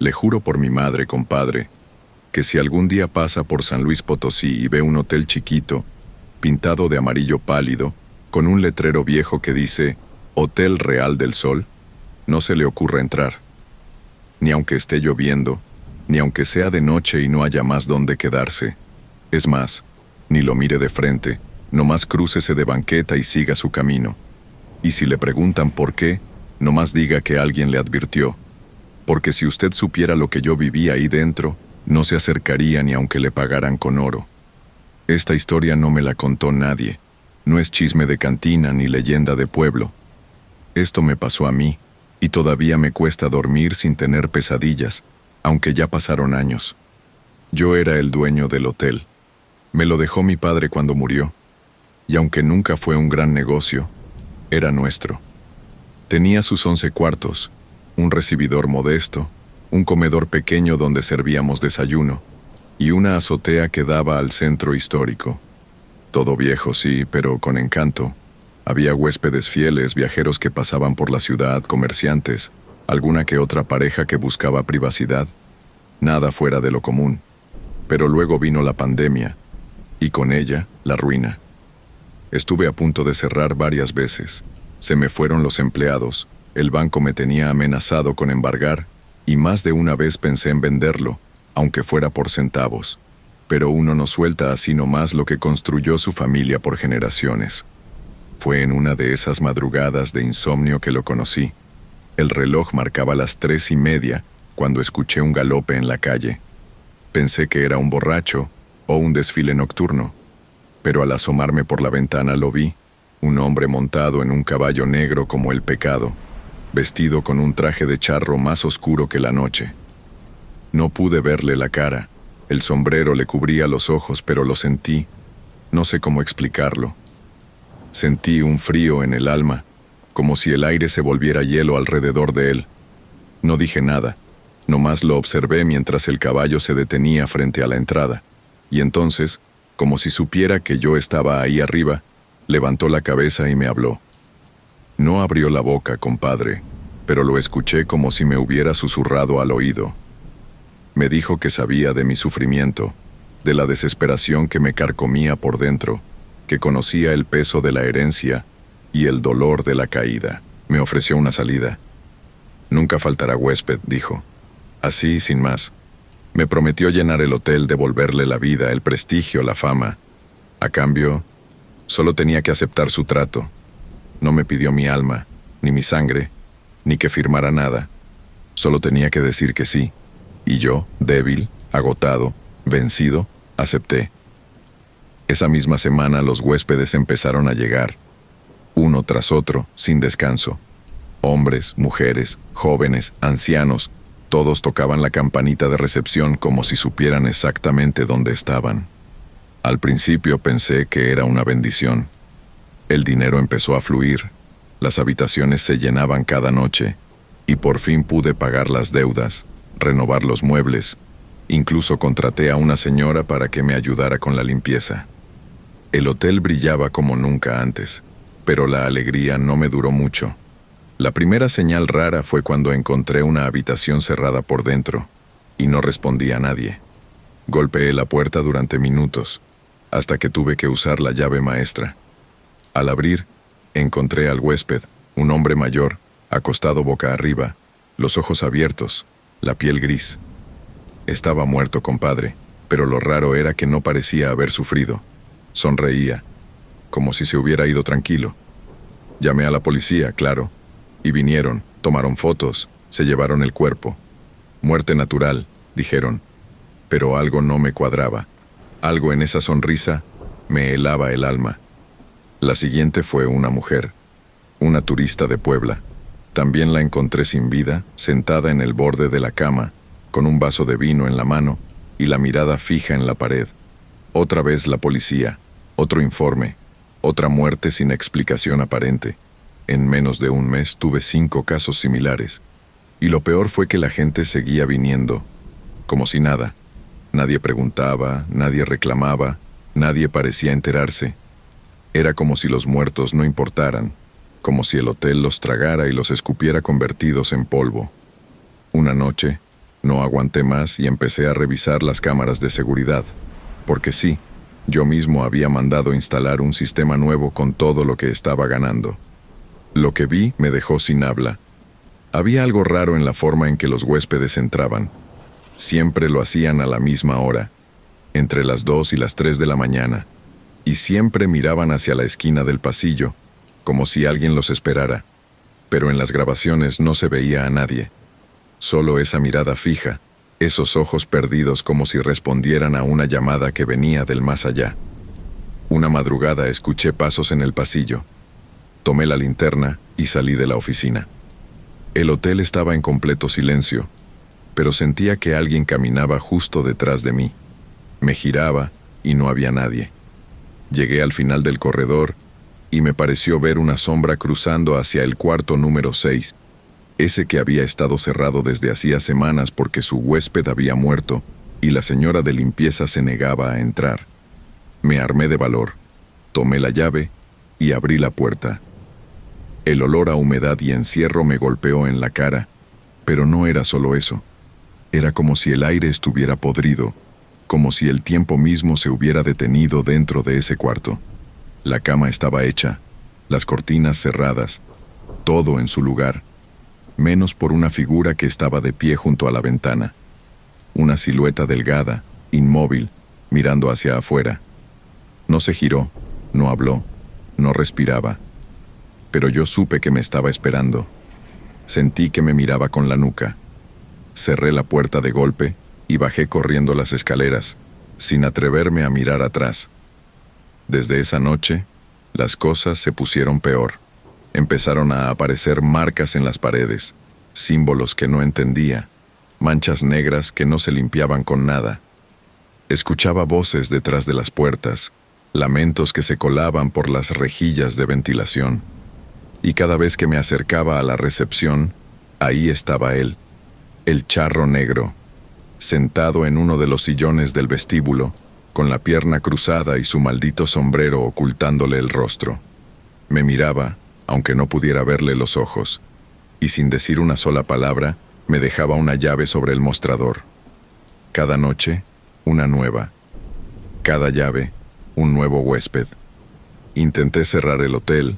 Le juro por mi madre, compadre, que si algún día pasa por San Luis Potosí y ve un hotel chiquito, pintado de amarillo pálido, con un letrero viejo que dice Hotel Real del Sol, no se le ocurra entrar. Ni aunque esté lloviendo, ni aunque sea de noche y no haya más donde quedarse. Es más, ni lo mire de frente, nomás crúcese de banqueta y siga su camino. Y si le preguntan por qué, nomás diga que alguien le advirtió. Porque si usted supiera lo que yo vivía ahí dentro, no se acercaría ni aunque le pagaran con oro. Esta historia no me la contó nadie. No es chisme de cantina ni leyenda de pueblo. Esto me pasó a mí, y todavía me cuesta dormir sin tener pesadillas, aunque ya pasaron años. Yo era el dueño del hotel. Me lo dejó mi padre cuando murió, y aunque nunca fue un gran negocio, era nuestro. Tenía sus 11 cuartos, un recibidor modesto, un comedor pequeño donde servíamos desayuno, y una azotea que daba al centro histórico. Todo viejo, sí, pero con encanto. Había huéspedes fieles, viajeros que pasaban por la ciudad, comerciantes, alguna que otra pareja que buscaba privacidad. Nada fuera de lo común. Pero luego vino la pandemia, y con ella, la ruina. Estuve a punto de cerrar varias veces. Se me fueron los empleados, el banco me tenía amenazado con embargar, y más de una vez pensé en venderlo, aunque fuera por centavos. Pero uno no suelta así nomás lo que construyó su familia por generaciones. Fue en una de esas madrugadas de insomnio que lo conocí. El reloj marcaba las 3:30 cuando escuché un galope en la calle. Pensé que era un borracho o un desfile nocturno, pero al asomarme por la ventana lo vi, un hombre montado en un caballo negro como el pecado, vestido con un traje de charro más oscuro que la noche. No pude verle la cara, el sombrero le cubría los ojos, pero lo sentí, no sé cómo explicarlo. Sentí un frío en el alma, como si el aire se volviera hielo alrededor de él. No dije nada, nomás lo observé mientras el caballo se detenía frente a la entrada, y entonces, como si supiera que yo estaba ahí arriba, levantó la cabeza y me habló. No abrió la boca, compadre, pero lo escuché como si me hubiera susurrado al oído. Me dijo que sabía de mi sufrimiento, de la desesperación que me carcomía por dentro, que conocía el peso de la herencia y el dolor de la caída. Me ofreció una salida. Nunca faltará huésped, dijo. Así, sin más. Me prometió llenar el hotel, devolverle la vida, el prestigio, la fama. A cambio, solo tenía que aceptar su trato. No me pidió mi alma, ni mi sangre, ni que firmara nada. Solo tenía que decir que sí. Y yo, débil, agotado, vencido, acepté. Esa misma semana los huéspedes empezaron a llegar, uno tras otro, sin descanso. Hombres, mujeres, jóvenes, ancianos, todos tocaban la campanita de recepción como si supieran exactamente dónde estaban. Al principio pensé que era una bendición. El dinero empezó a fluir, las habitaciones se llenaban cada noche, y por fin pude pagar las deudas, renovar los muebles. Incluso contraté a una señora para que me ayudara con la limpieza. El hotel brillaba como nunca antes, pero la alegría no me duró mucho. La primera señal rara fue cuando encontré una habitación cerrada por dentro, y no respondía a nadie. Golpeé la puerta durante minutos, hasta que tuve que usar la llave maestra. Al abrir, encontré al huésped, un hombre mayor, acostado boca arriba, los ojos abiertos, la piel gris. Estaba muerto, compadre, pero lo raro era que no parecía haber sufrido. Sonreía, como si se hubiera ido tranquilo. Llamé a la policía, claro, y vinieron, tomaron fotos, se llevaron el cuerpo. Muerte natural, dijeron, pero algo no me cuadraba. Algo en esa sonrisa me helaba el alma. La siguiente fue una mujer, una turista de Puebla. También la encontré sin vida, sentada en el borde de la cama, con un vaso de vino en la mano y la mirada fija en la pared. Otra vez la policía, otro informe, otra muerte sin explicación aparente. En menos de un mes tuve 5 casos similares. Y lo peor fue que la gente seguía viniendo, como si nada. Nadie preguntaba, nadie reclamaba, nadie parecía enterarse. Era como si los muertos no importaran, como si el hotel los tragara y los escupiera convertidos en polvo. Una noche, No aguanté más y empecé a revisar las cámaras de seguridad, porque sí, yo mismo había mandado instalar un sistema nuevo con todo lo que estaba ganando. Lo que vi me dejó sin habla. Había algo raro en la forma en que los huéspedes entraban. Siempre lo hacían a la misma hora, entre las 2 y las 3 de la mañana, y siempre miraban hacia la esquina del pasillo, como si alguien los esperara. Pero en las grabaciones no se veía a nadie. Solo esa mirada fija, esos ojos perdidos como si respondieran a una llamada que venía del más allá. Una madrugada escuché pasos en el pasillo. Tomé la linterna y salí de la oficina. El hotel estaba en completo silencio, pero sentía que alguien caminaba justo detrás de mí. Me giraba y no había nadie. Llegué al final del corredor y me pareció ver una sombra cruzando hacia el cuarto número 6, ese que había estado cerrado desde hacía semanas porque su huésped había muerto y la señora de limpieza se negaba a entrar. Me armé de valor, tomé la llave y abrí la puerta. El olor a humedad y encierro me golpeó en la cara, pero no era solo eso. Era como si el aire estuviera podrido, como si el tiempo mismo se hubiera detenido dentro de ese cuarto. La cama estaba hecha, las cortinas cerradas, todo en su lugar, menos por una figura que estaba de pie junto a la ventana. Una silueta delgada, inmóvil, mirando hacia afuera. No se giró, no habló, no respiraba. Pero yo supe que me estaba esperando. Sentí que me miraba con la nuca. Cerré la puerta de golpe y bajé corriendo las escaleras, sin atreverme a mirar atrás. Desde esa noche, las cosas se pusieron peor. Empezaron a aparecer marcas en las paredes, símbolos que no entendía, manchas negras que no se limpiaban con nada. Escuchaba voces detrás de las puertas, lamentos que se colaban por las rejillas de ventilación. Y cada vez que me acercaba a la recepción, ahí estaba él, el charro negro, sentado en uno de los sillones del vestíbulo, con la pierna cruzada y su maldito sombrero ocultándole el rostro. Me miraba, aunque no pudiera verle los ojos, y sin decir una sola palabra, me dejaba una llave sobre el mostrador. Cada noche, una nueva. Cada llave, un nuevo huésped. Intenté cerrar el hotel,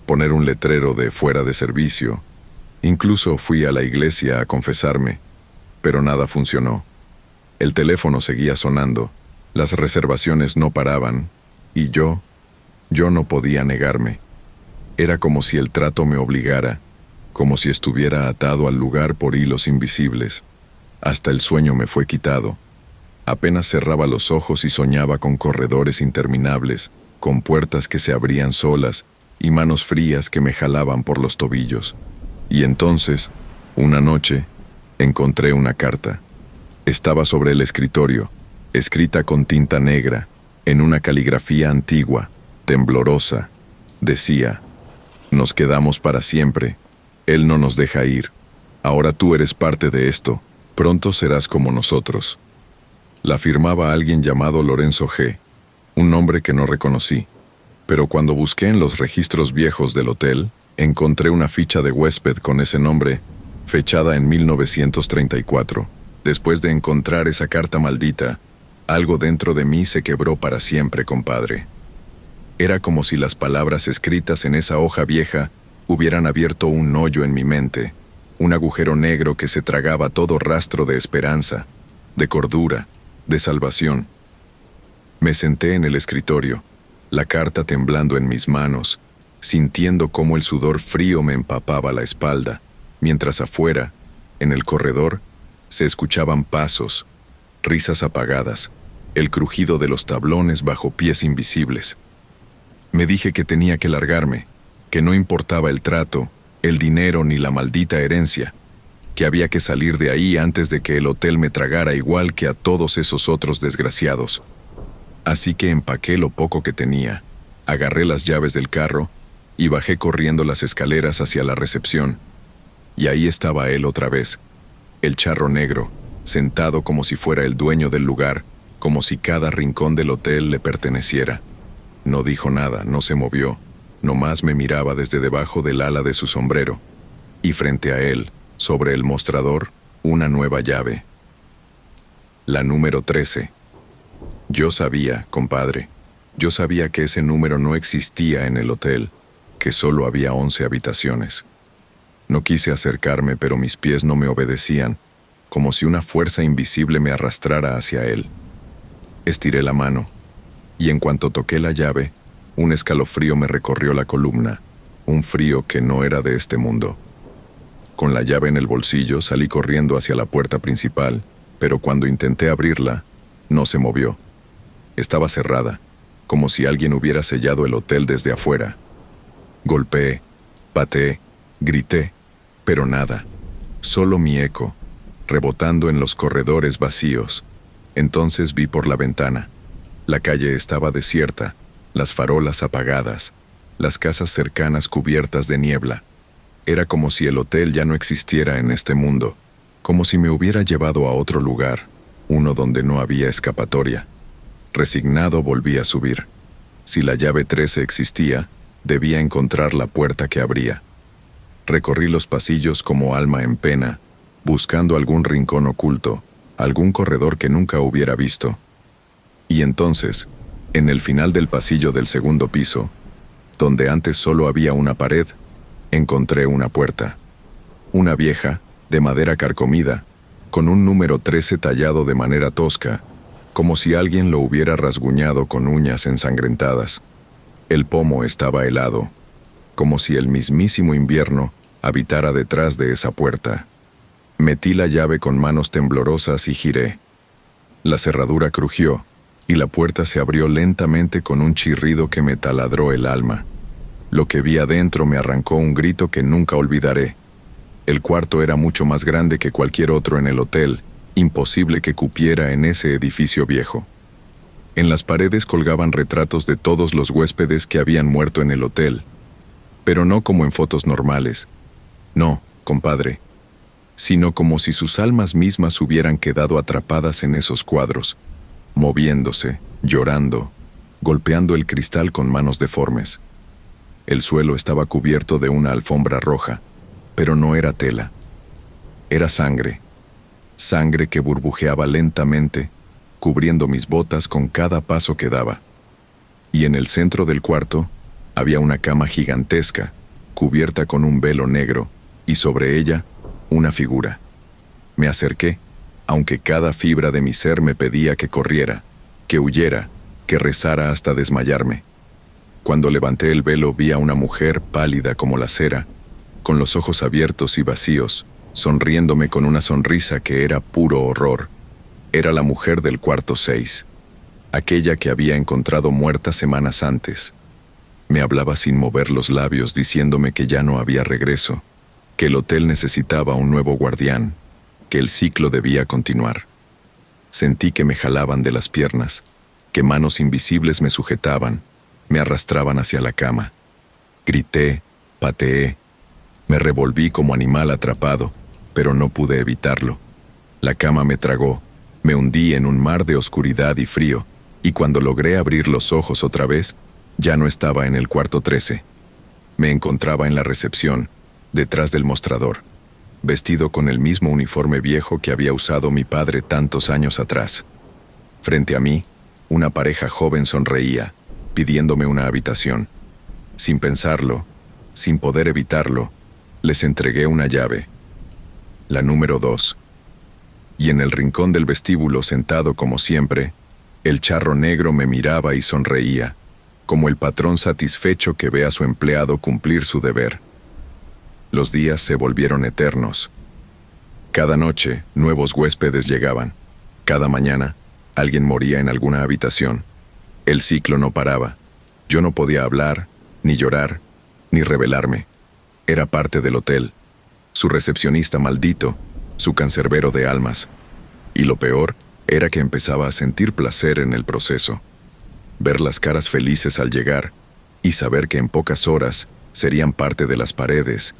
poner un letrero de fuera de servicio. Incluso fui a la iglesia a confesarme, pero nada funcionó. El teléfono seguía sonando, las reservaciones no paraban, y yo no podía negarme. Era como si el trato me obligara, como si estuviera atado al lugar por hilos invisibles. Hasta el sueño me fue quitado. Apenas cerraba los ojos y soñaba con corredores interminables, con puertas que se abrían solas y manos frías que me jalaban por los tobillos. Y entonces, una noche, encontré una carta. Estaba sobre el escritorio, escrita con tinta negra, en una caligrafía antigua, temblorosa. Decía: «Nos quedamos para siempre. Él no nos deja ir. Ahora tú eres parte de esto. Pronto serás como nosotros». La firmaba alguien llamado Lorenzo G., un nombre que no reconocí. Pero cuando busqué en los registros viejos del hotel, encontré una ficha de huésped con ese nombre, fechada en 1934. Después de encontrar esa carta maldita, algo dentro de mí se quebró para siempre, compadre. Era como si las palabras escritas en esa hoja vieja hubieran abierto un hoyo en mi mente, un agujero negro que se tragaba todo rastro de esperanza, de cordura, de salvación. Me senté en el escritorio, la carta temblando en mis manos, sintiendo cómo el sudor frío me empapaba la espalda, mientras afuera, en el corredor, se escuchaban pasos, risas apagadas, el crujido de los tablones bajo pies invisibles. Me dije que tenía que largarme, que no importaba el trato, el dinero ni la maldita herencia, que había que salir de ahí antes de que el hotel me tragara igual que a todos esos otros desgraciados. Así que empaqué lo poco que tenía, agarré las llaves del carro y bajé corriendo las escaleras hacia la recepción. Y ahí estaba él otra vez, el charro negro, sentado como si fuera el dueño del lugar, como si cada rincón del hotel le perteneciera. No dijo nada, no se movió, nomás me miraba desde debajo del ala de su sombrero. Y frente a él, sobre el mostrador, Una nueva llave. La número 13. Yo sabía, compadre, yo sabía que ese número no existía en el hotel, que solo había 11 habitaciones. No quise acercarme, pero mis pies no me obedecían, como si una fuerza invisible me arrastrara hacia él. Estiré la mano, y en cuanto toqué la llave, un escalofrío me recorrió la columna, un frío que no era de este mundo. Con la llave en el bolsillo salí corriendo hacia la puerta principal, pero cuando intenté abrirla, no se movió. Estaba cerrada, como si alguien hubiera sellado el hotel desde afuera. Golpeé, pateé, grité, pero nada, solo mi eco, rebotando en los corredores vacíos. Entonces vi por la ventana. La calle estaba desierta, las farolas apagadas, las casas cercanas cubiertas de niebla. Era como si el hotel ya no existiera en este mundo, como si me hubiera llevado a otro lugar, uno donde no había escapatoria. Resignado volví a subir. Si la llave 13 existía, debía encontrar la puerta que abría. Recorrí los pasillos como alma en pena, buscando algún rincón oculto, algún corredor que nunca hubiera visto. Y entonces, en el final del pasillo del segundo piso, donde antes solo había una pared, encontré una puerta. Una vieja, de madera carcomida, con un número 13 tallado de manera tosca, como si alguien lo hubiera rasguñado con uñas ensangrentadas. El pomo estaba helado, como si el mismísimo invierno habitara detrás de esa puerta. Metí la llave con manos temblorosas y giré. La cerradura crujió, y la puerta se abrió lentamente con un chirrido que me taladró el alma. Lo que vi adentro me arrancó un grito que nunca olvidaré. El cuarto era mucho más grande que cualquier otro en el hotel, imposible que cupiera en ese edificio viejo. En las paredes colgaban retratos de todos los huéspedes que habían muerto en el hotel, pero no como en fotos normales. No, compadre, sino como si sus almas mismas hubieran quedado atrapadas en esos cuadros, moviéndose, llorando, golpeando el cristal con manos deformes. El suelo estaba cubierto de una alfombra roja, pero no era tela. Era sangre, sangre que burbujeaba lentamente, cubriendo mis botas con cada paso que daba. Y en el centro del cuarto había una cama gigantesca, cubierta con un velo negro, y sobre ella, una figura. Me acerqué, aunque cada fibra de mi ser me pedía que corriera, que huyera, que rezara hasta desmayarme. Cuando levanté el velo vi a una mujer pálida como la cera, con los ojos abiertos y vacíos, sonriéndome con una sonrisa que era puro horror. Era la mujer del cuarto 6, aquella que había encontrado muerta semanas antes. Me hablaba sin mover los labios diciéndome que ya no había regreso, que el hotel necesitaba un nuevo guardián, que el ciclo debía continuar. Sentí que me jalaban de las piernas, que manos invisibles me sujetaban, me arrastraban hacia la cama. Grité, pateé, me revolví como animal atrapado, pero no pude evitarlo. La cama me tragó, me hundí en un mar de oscuridad y frío, y cuando logré abrir los ojos otra vez, ya no estaba en el cuarto 13. Me encontraba en la recepción, detrás del mostrador, vestido con el mismo uniforme viejo que había usado mi padre tantos años atrás. Frente a mí, una pareja joven sonreía, pidiéndome una habitación. Sin pensarlo, sin poder evitarlo, les entregué una llave, la número 2. Y en el rincón del vestíbulo, sentado como siempre, el charro negro me miraba y sonreía, como el patrón satisfecho que ve a su empleado cumplir su deber. Los días se volvieron eternos. Cada noche, nuevos huéspedes llegaban. Cada mañana, alguien moría en alguna habitación. El ciclo no paraba. Yo no podía hablar, ni llorar, ni rebelarme. Era parte del hotel, su recepcionista maldito, su cancerbero de almas. Y lo peor era que empezaba a sentir placer en el proceso. Ver las caras felices al llegar y saber que en pocas horas serían parte de las paredes,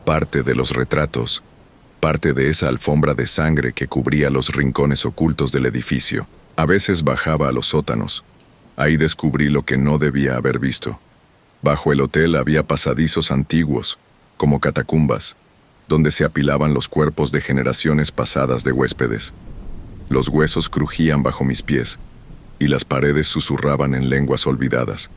parte de los retratos, parte de esa alfombra de sangre que cubría los rincones ocultos del edificio. A veces bajaba a los sótanos. Ahí descubrí lo que no debía haber visto. Bajo el hotel había pasadizos antiguos, como catacumbas. donde se apilaban los cuerpos de generaciones pasadas de huéspedes. Los huesos crujían bajo mis pies, y las paredes susurraban en lenguas olvidadas.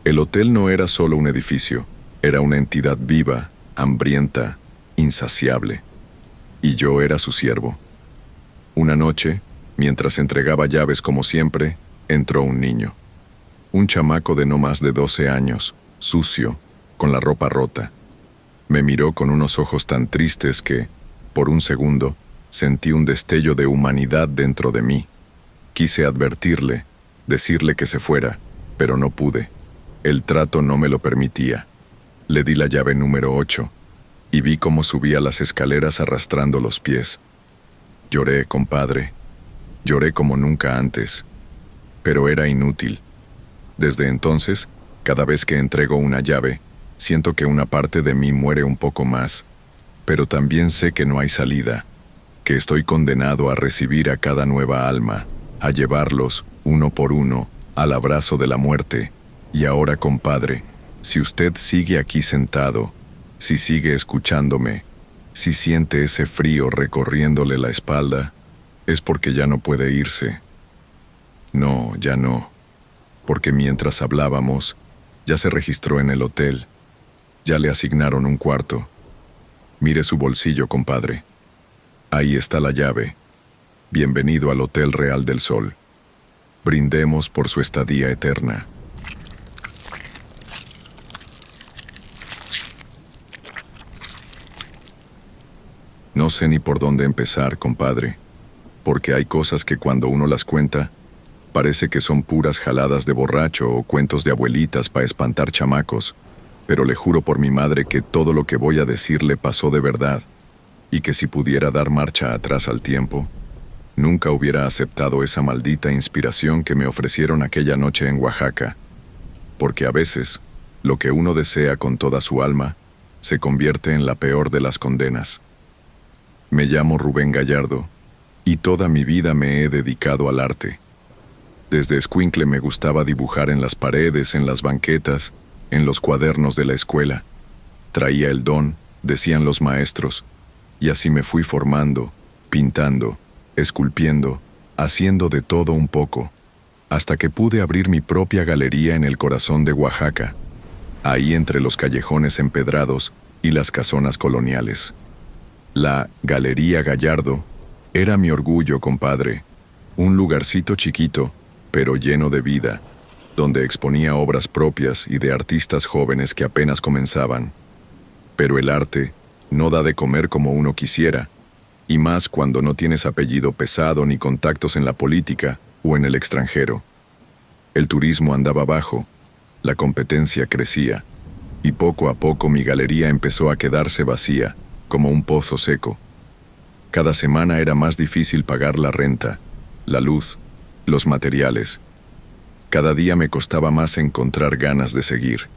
El hotel no era solo un edificio, era una entidad viva, hambrienta, insaciable. Y yo era su siervo. Una noche, mientras entregaba llaves como siempre, entró un niño. Un chamaco de no más de 12 años, sucio, con la ropa rota. Me miró con unos ojos tan tristes que, por un segundo, sentí un destello de humanidad dentro de mí. Quise advertirle, decirle que se fuera, pero no pude. El trato no me lo permitía. Le di la llave número 8 y vi cómo subía las escaleras arrastrando los pies. Lloré, compadre. Lloré como nunca antes. Pero era inútil. Desde entonces, cada vez que entrego una llave, siento que una parte de mí muere un poco más. Pero también sé que no hay salida, que estoy condenado a recibir a cada nueva alma, a llevarlos, uno por uno, al abrazo de la muerte. Y ahora, compadre, si usted sigue aquí sentado, si sigue escuchándome, si siente ese frío recorriéndole la espalda, es porque ya no puede irse. No, ya no, porque mientras hablábamos, ya se registró en el hotel, ya le asignaron un cuarto. Mire su bolsillo, compadre. Ahí está la llave. Bienvenido al Hotel Real del Sol. Brindemos por su estadía eterna. No sé ni por dónde empezar, compadre, porque hay cosas que cuando uno las cuenta, parece que son puras jaladas de borracho o cuentos de abuelitas para espantar chamacos, pero le juro por mi madre que todo lo que voy a decirle pasó de verdad, y que si pudiera dar marcha atrás al tiempo, nunca hubiera aceptado esa maldita inspiración que me ofrecieron aquella noche en Oaxaca, porque a veces, lo que uno desea con toda su alma, se convierte en la peor de las condenas. Me llamo Rubén Gallardo, y toda mi vida me he dedicado al arte. Desde escuincle me gustaba dibujar en las paredes, en las banquetas, en los cuadernos de la escuela. Traía el don, decían los maestros, y así me fui formando, pintando, esculpiendo, haciendo de todo un poco, hasta que pude abrir mi propia galería en el corazón de Oaxaca, ahí entre los callejones empedrados y las casonas coloniales. La Galería Gallardo era mi orgullo, compadre, un lugarcito chiquito, pero lleno de vida, donde exponía obras propias y de artistas jóvenes que apenas comenzaban. Pero el arte no da de comer como uno quisiera, y más cuando no tienes apellido pesado ni contactos en la política o en el extranjero. El turismo andaba bajo, la competencia crecía, y poco a poco mi galería empezó a quedarse vacía, como un pozo seco. Cada semana era más difícil pagar la renta, la luz, los materiales. Cada día me costaba más encontrar ganas de seguir.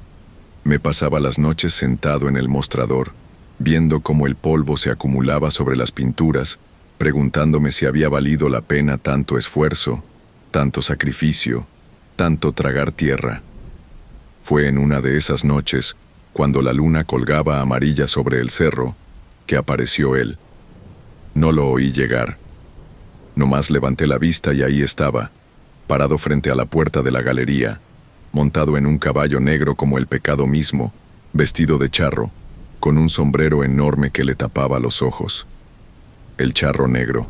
Me pasaba las noches sentado en el mostrador, viendo cómo el polvo se acumulaba sobre las pinturas, preguntándome si había valido la pena tanto esfuerzo, tanto sacrificio, tanto tragar tierra. Fue en una de esas noches, cuando la luna colgaba amarilla sobre el cerro, que apareció él. No lo oí llegar. Nomás levanté la vista y ahí estaba, parado frente a la puerta de la galería, montado en un caballo negro como el pecado mismo, vestido de charro, con un sombrero enorme que le tapaba los ojos. El charro negro.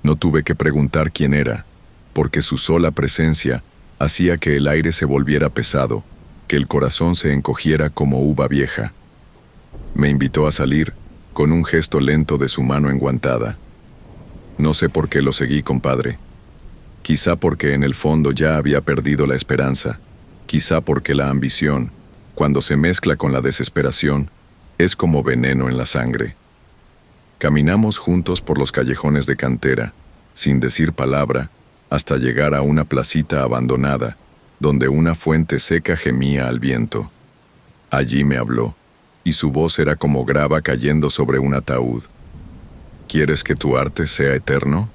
No tuve que preguntar quién era, porque su sola presencia hacía que el aire se volviera pesado, que el corazón se encogiera como uva vieja. Me invitó a salir, con un gesto lento de su mano enguantada. No sé por qué lo seguí, compadre. Quizá porque en el fondo ya había perdido la esperanza. Quizá porque la ambición, cuando se mezcla con la desesperación, es como veneno en la sangre. Caminamos juntos por los callejones de cantera, sin decir palabra, hasta llegar a una placita abandonada, donde una fuente seca gemía al viento. Allí me habló, y su voz era como grava cayendo sobre un ataúd. ¿Quieres que tu arte sea eterno?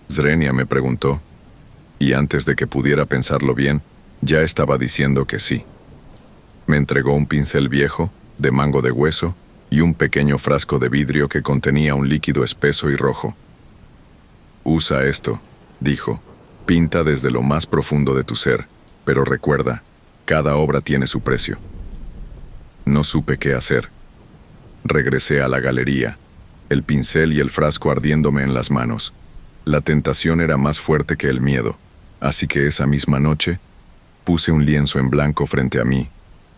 Zrenia me preguntó, y antes de que pudiera pensarlo bien, ya estaba diciendo que sí. Me entregó un pincel viejo, de mango de hueso, y un pequeño frasco de vidrio que contenía un líquido espeso y rojo. «Usa esto», dijo. «Pinta desde lo más profundo de tu ser, pero recuerda, cada obra tiene su precio». No supe qué hacer. Regresé a la galería, el pincel y el frasco ardiéndome en las manos. La tentación era más fuerte que el miedo, así que esa misma noche puse un lienzo en blanco frente a mí,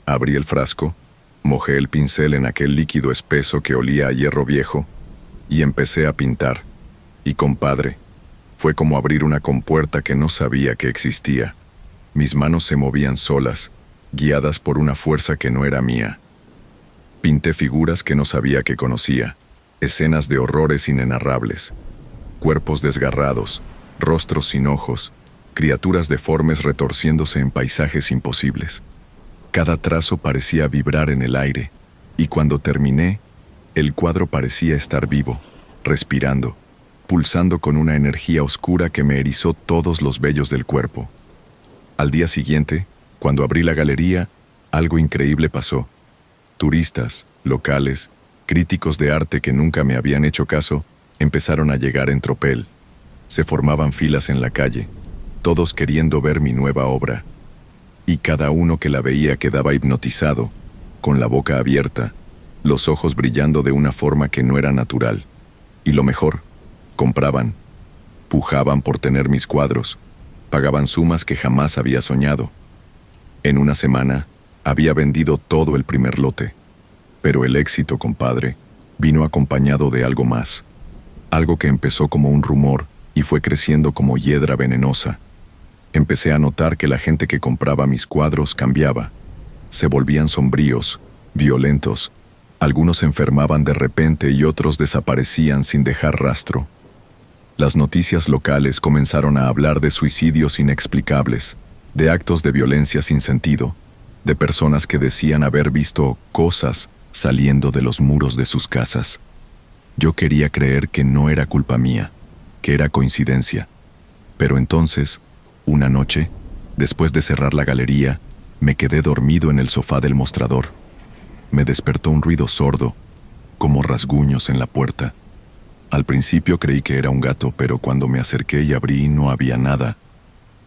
abrí el frasco, mojé el pincel en aquel líquido espeso que olía a hierro viejo y empecé a pintar. Y compadre, fue como abrir una compuerta que no sabía que existía. Mis manos se movían solas, guiadas por una fuerza que no era mía. Pinté figuras que no sabía que conocía, escenas de horrores inenarrables, cuerpos desgarrados, rostros sin ojos, criaturas deformes retorciéndose en paisajes imposibles. Cada trazo parecía vibrar en el aire, y cuando terminé, el cuadro parecía estar vivo, respirando, pulsando con una energía oscura que me erizó todos los vellos del cuerpo. Al día siguiente, cuando abrí la galería, algo increíble pasó. Turistas, locales, críticos de arte que nunca me habían hecho caso, empezaron a llegar en tropel. Se formaban filas en la calle, todos queriendo ver mi nueva obra. Y cada uno que la veía quedaba hipnotizado, con la boca abierta, los ojos brillando de una forma que no era natural. Y lo mejor, compraban, pujaban por tener mis cuadros, pagaban sumas que jamás había soñado. En una semana, había vendido todo el primer lote. Pero el éxito, compadre, vino acompañado de algo más. Algo que empezó como un rumor y fue creciendo como hiedra venenosa. Empecé a notar que la gente que compraba mis cuadros cambiaba. Se volvían sombríos, violentos. Algunos se enfermaban de repente y otros desaparecían sin dejar rastro. Las noticias locales comenzaron a hablar de suicidios inexplicables, de actos de violencia sin sentido, de personas que decían haber visto cosas saliendo de los muros de sus casas. Yo quería creer que no era culpa mía, que era coincidencia. Pero entonces, una noche, después de cerrar la galería, me quedé dormido en el sofá del mostrador. Me despertó un ruido sordo, como rasguños en la puerta. Al principio creí que era un gato, pero cuando me acerqué y abrí no había nada,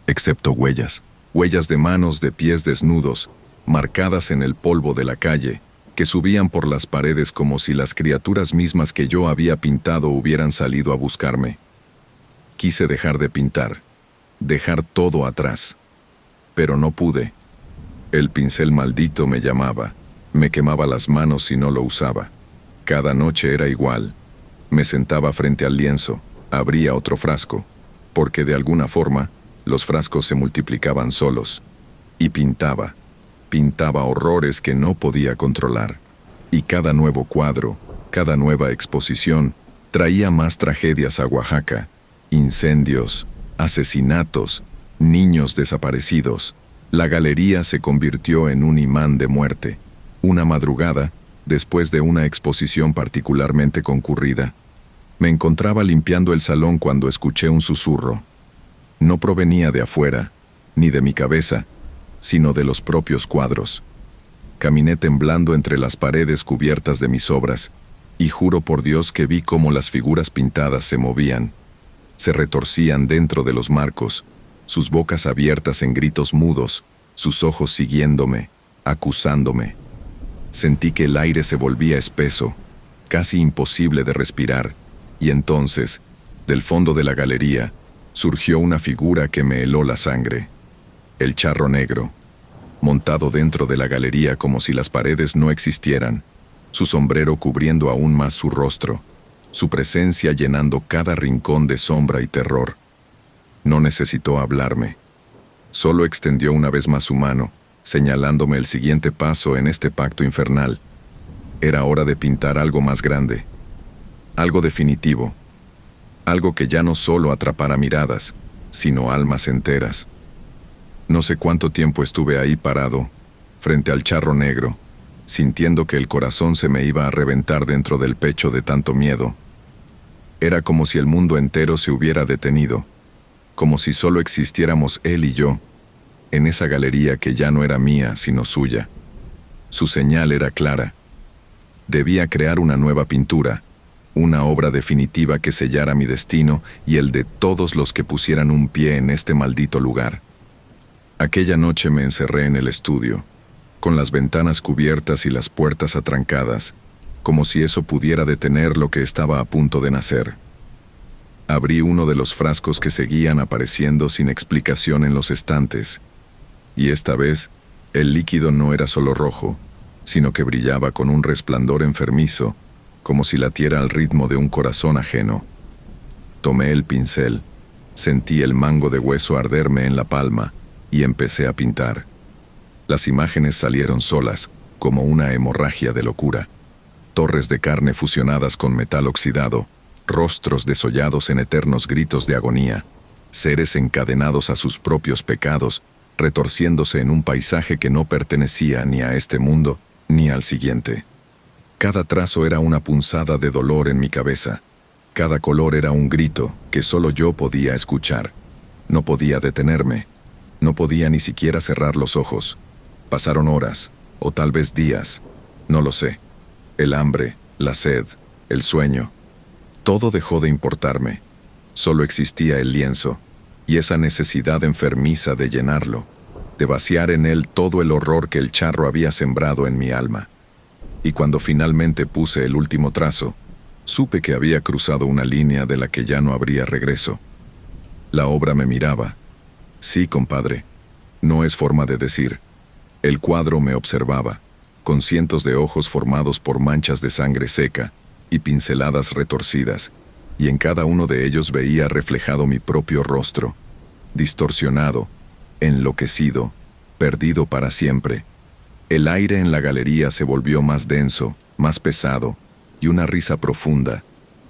excepto huellas de manos, de pies desnudos, marcadas en el polvo de la calle, que subían por las paredes como si las criaturas mismas que yo había pintado hubieran salido a buscarme. Quise dejar de pintar, dejar todo atrás, pero no pude. El pincel maldito me llamaba, me quemaba las manos si no lo usaba. Cada noche era igual. Me sentaba frente al lienzo, abría otro frasco, porque de alguna forma los frascos se multiplicaban solos, y pintaba horrores que no podía controlar. Y cada nuevo cuadro, cada nueva exposición, traía más tragedias a Oaxaca, incendios, asesinatos, niños desaparecidos. La galería se convirtió en un imán de muerte. Una madrugada, después de una exposición particularmente concurrida, me encontraba limpiando el salón cuando escuché un susurro. No provenía de afuera, ni de mi cabeza, sino de los propios cuadros. Caminé temblando entre las paredes cubiertas de mis obras, y juro por Dios que vi cómo las figuras pintadas se movían, se retorcían dentro de los marcos, sus bocas abiertas en gritos mudos, sus ojos siguiéndome, acusándome. Sentí que el aire se volvía espeso, casi imposible de respirar, y entonces, del fondo de la galería, surgió una figura que me heló la sangre. El charro negro, montado dentro de la galería como si las paredes no existieran, su sombrero cubriendo aún más su rostro, su presencia llenando cada rincón de sombra y terror. No necesitó hablarme. Solo extendió una vez más su mano, señalándome el siguiente paso en este pacto infernal. Era hora de pintar algo más grande, algo definitivo, algo que ya no solo atrapara miradas, sino almas enteras. No sé cuánto tiempo estuve ahí parado, frente al charro negro, sintiendo que el corazón se me iba a reventar dentro del pecho de tanto miedo. Era como si el mundo entero se hubiera detenido, como si solo existiéramos él y yo, en esa galería que ya no era mía, sino suya. Su señal era clara. Debía crear una nueva pintura, una obra definitiva que sellara mi destino y el de todos los que pusieran un pie en este maldito lugar. Aquella noche me encerré en el estudio, con las ventanas cubiertas y las puertas atrancadas, como si eso pudiera detener lo que estaba a punto de nacer. Abrí uno de los frascos que seguían apareciendo sin explicación en los estantes, y esta vez el líquido no era solo rojo, sino que brillaba con un resplandor enfermizo, como si latiera al ritmo de un corazón ajeno. Tomé el pincel, sentí el mango de hueso arderme en la palma y empecé a pintar. Las imágenes salieron solas, como una hemorragia de locura. Torres de carne fusionadas con metal oxidado, rostros desollados en eternos gritos de agonía, seres encadenados a sus propios pecados, retorciéndose en un paisaje que no pertenecía ni a este mundo ni al siguiente. Cada trazo era una punzada de dolor en mi cabeza. Cada color era un grito que solo yo podía escuchar. No podía detenerme. No podía ni siquiera cerrar los ojos. Pasaron horas, o tal vez días. No lo sé. El hambre, la sed, el sueño. Todo dejó de importarme. Solo existía el lienzo, y esa necesidad enfermiza de llenarlo, de vaciar en él todo el horror que el charro había sembrado en mi alma. Y cuando finalmente puse el último trazo, supe que había cruzado una línea de la que ya no habría regreso. La obra me miraba. Sí, compadre, no es forma de decir. El cuadro me observaba, con cientos de ojos formados por manchas de sangre seca y pinceladas retorcidas, y en cada uno de ellos veía reflejado mi propio rostro, distorsionado, enloquecido, perdido para siempre. El aire en la galería se volvió más denso, más pesado, y una risa profunda,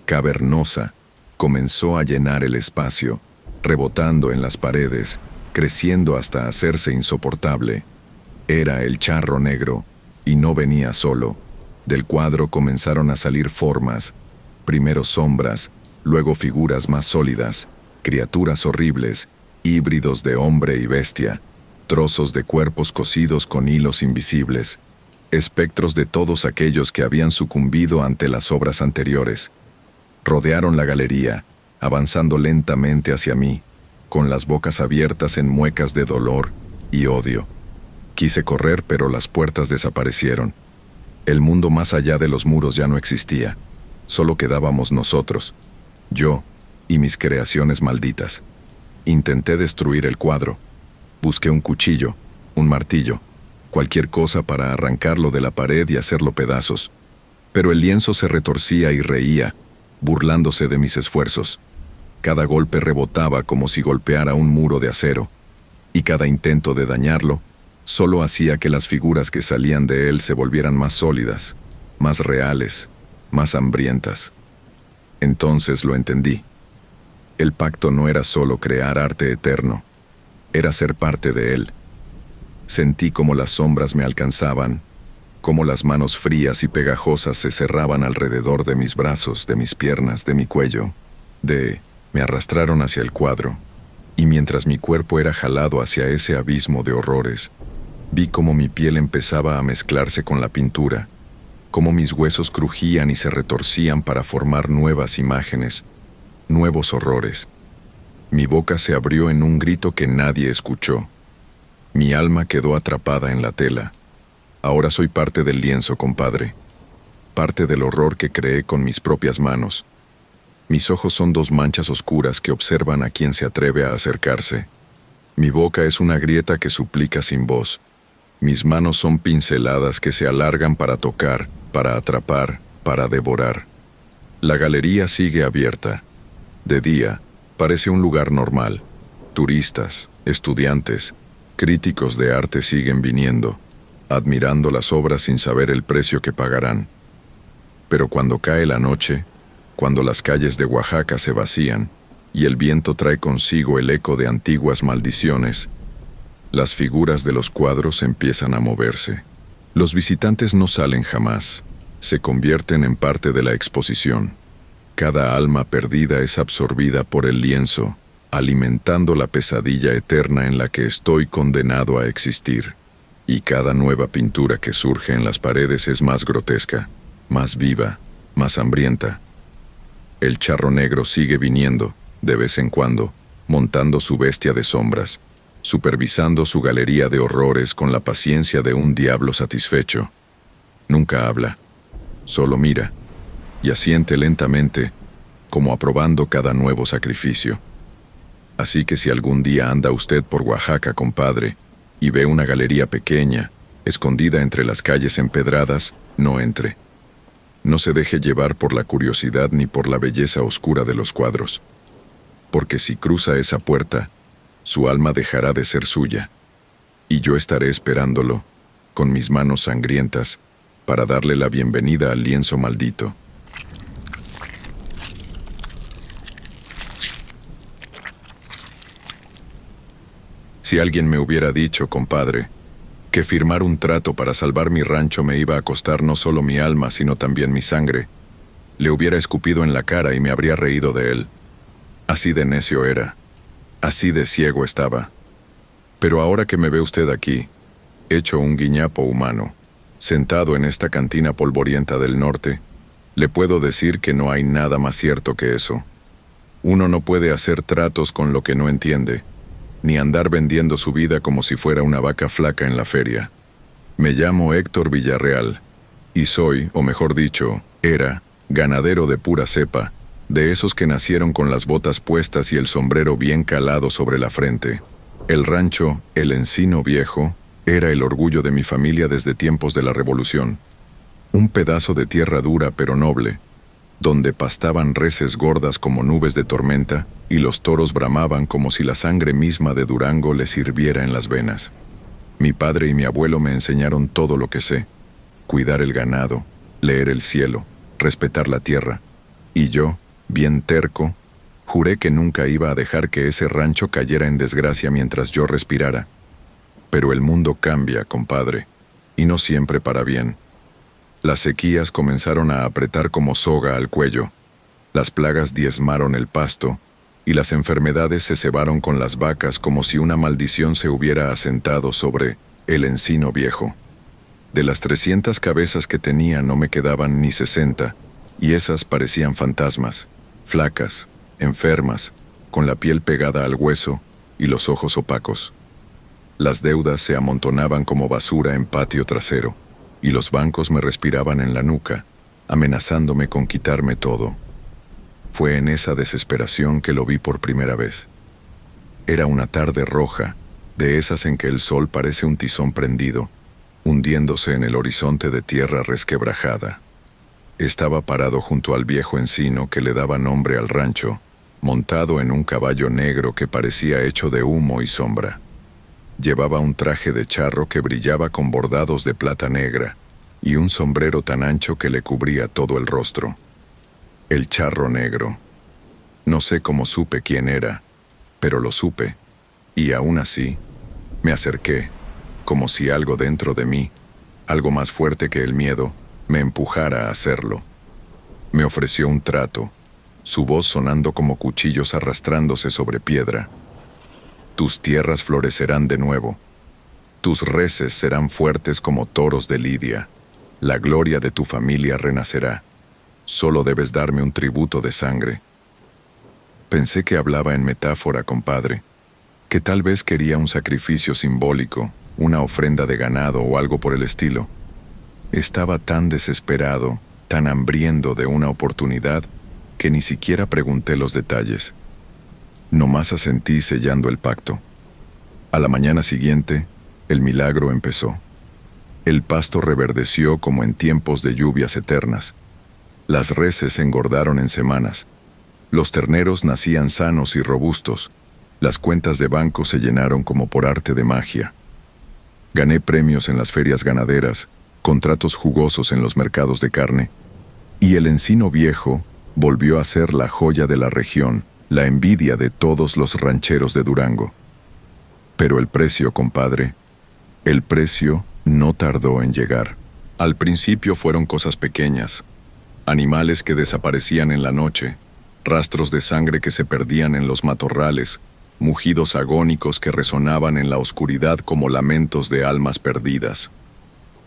cavernosa, comenzó a llenar el espacio, rebotando en las paredes, creciendo hasta hacerse insoportable. Era el charro negro, y no venía solo. Del cuadro comenzaron a salir formas, primero sombras, luego figuras más sólidas, criaturas horribles, híbridos de hombre y bestia, trozos de cuerpos cosidos con hilos invisibles, espectros de todos aquellos que habían sucumbido ante las obras anteriores. Rodearon la galería, avanzando lentamente hacia mí, con las bocas abiertas en muecas de dolor y odio. Quise correr, pero las puertas desaparecieron. El mundo más allá de los muros ya no existía. Solo quedábamos nosotros, yo y mis creaciones malditas. Intenté destruir el cuadro. Busqué un cuchillo, un martillo, cualquier cosa para arrancarlo de la pared y hacerlo pedazos. Pero el lienzo se retorcía y reía, burlándose de mis esfuerzos. Cada golpe rebotaba como si golpeara un muro de acero, y cada intento de dañarlo solo hacía que las figuras que salían de él se volvieran más sólidas, más reales, más hambrientas. Entonces lo entendí. El pacto no era solo crear arte eterno, era ser parte de él. Sentí como las sombras me alcanzaban, como las manos frías y pegajosas se cerraban alrededor de mis brazos, de mis piernas, de mi cuello. Me arrastraron hacia el cuadro, y mientras mi cuerpo era jalado hacia ese abismo de horrores, vi como mi piel empezaba a mezclarse con la pintura, como mis huesos crujían y se retorcían para formar nuevas imágenes, nuevos horrores. Mi boca se abrió en un grito que nadie escuchó. Mi alma quedó atrapada en la tela. Ahora soy parte del lienzo, compadre. Parte del horror que creé con mis propias manos. Mis ojos son dos manchas oscuras que observan a quien se atreve a acercarse. Mi boca es una grieta que suplica sin voz. Mis manos son pinceladas que se alargan para tocar, para atrapar, para devorar. La galería sigue abierta. De día, parece un lugar normal. Turistas, estudiantes, críticos de arte siguen viniendo, admirando las obras sin saber el precio que pagarán. Pero cuando cae la noche, cuando las calles de Oaxaca se vacían y el viento trae consigo el eco de antiguas maldiciones, las figuras de los cuadros empiezan a moverse. Los visitantes no salen jamás, se convierten en parte de la exposición. Cada alma perdida es absorbida por el lienzo, alimentando la pesadilla eterna en la que estoy condenado a existir. Y cada nueva pintura que surge en las paredes es más grotesca, más viva, más hambrienta. El charro negro sigue viniendo, de vez en cuando, montando su bestia de sombras, supervisando su galería de horrores con la paciencia de un diablo satisfecho. Nunca habla, solo mira, y asiente lentamente, como aprobando cada nuevo sacrificio. Así que si algún día anda usted por Oaxaca, compadre, y ve una galería pequeña, escondida entre las calles empedradas, no entre. No se deje llevar por la curiosidad ni por la belleza oscura de los cuadros. Porque si cruza esa puerta, su alma dejará de ser suya, y yo estaré esperándolo, con mis manos sangrientas, para darle la bienvenida al lienzo maldito. Si alguien me hubiera dicho, compadre, que firmar un trato para salvar mi rancho me iba a costar no solo mi alma, sino también mi sangre, le hubiera escupido en la cara y me habría reído de él. Así de necio era, así de ciego estaba. Pero ahora que me ve usted aquí, hecho un guiñapo humano, sentado en esta cantina polvorienta del norte, le puedo decir que no hay nada más cierto que eso. Uno no puede hacer tratos con lo que no entiende, ni andar vendiendo su vida como si fuera una vaca flaca en la feria. Me llamo Héctor Villarreal, y soy, o mejor dicho, era, ganadero de pura cepa, de esos que nacieron con las botas puestas y el sombrero bien calado sobre la frente. El rancho, el Encino Viejo, era el orgullo de mi familia desde tiempos de la Revolución. Un pedazo de tierra dura pero noble, donde pastaban reses gordas como nubes de tormenta y los toros bramaban como si la sangre misma de Durango les hirviera en las venas. Mi padre y mi abuelo me enseñaron todo lo que sé: cuidar el ganado, leer el cielo, respetar la tierra. Y yo, bien terco, juré que nunca iba a dejar que ese rancho cayera en desgracia mientras yo respirara. Pero el mundo cambia, compadre, y no siempre para bien. Las sequías comenzaron a apretar como soga al cuello, las plagas diezmaron el pasto, y las enfermedades se cebaron con las vacas como si una maldición se hubiera asentado sobre el Encino Viejo. De las 300 cabezas que tenía no me quedaban ni 60, y esas parecían fantasmas, flacas, enfermas, con la piel pegada al hueso y los ojos opacos. Las deudas se amontonaban como basura en patio trasero, y los bancos me respiraban en la nuca, amenazándome con quitarme todo. Fue en esa desesperación que lo vi por primera vez. Era una tarde roja, de esas en que el sol parece un tizón prendido, hundiéndose en el horizonte de tierra resquebrajada. Estaba parado junto al viejo encino que le daba nombre al rancho, montado en un caballo negro que parecía hecho de humo y sombra. Llevaba un traje de charro que brillaba con bordados de plata negra y un sombrero tan ancho que le cubría todo el rostro. El charro negro. No sé cómo supe quién era, pero lo supe, y aún así, me acerqué, como si algo dentro de mí, algo más fuerte que el miedo, me empujara a hacerlo. Me ofreció un trato, su voz sonando como cuchillos arrastrándose sobre piedra. Tus tierras florecerán de nuevo. Tus reses serán fuertes como toros de lidia. La gloria de tu familia renacerá. Solo debes darme un tributo de sangre. Pensé que hablaba en metáfora, compadre, que tal vez quería un sacrificio simbólico, una ofrenda de ganado o algo por el estilo. Estaba tan desesperado, tan hambriento de una oportunidad, que ni siquiera pregunté los detalles. Nomás asentí sellando el pacto. A la mañana siguiente, el milagro empezó. El pasto reverdeció como en tiempos de lluvias eternas. Las reses engordaron en semanas. Los terneros nacían sanos y robustos. Las cuentas de banco se llenaron como por arte de magia. Gané premios en las ferias ganaderas, contratos jugosos en los mercados de carne, y el Encino Viejo volvió a ser la joya de la región, la envidia de todos los rancheros de Durango. Pero el precio, compadre, el precio no tardó en llegar. Al principio fueron cosas pequeñas, animales que desaparecían en la noche, rastros de sangre que se perdían en los matorrales, mugidos agónicos que resonaban en la oscuridad como lamentos de almas perdidas.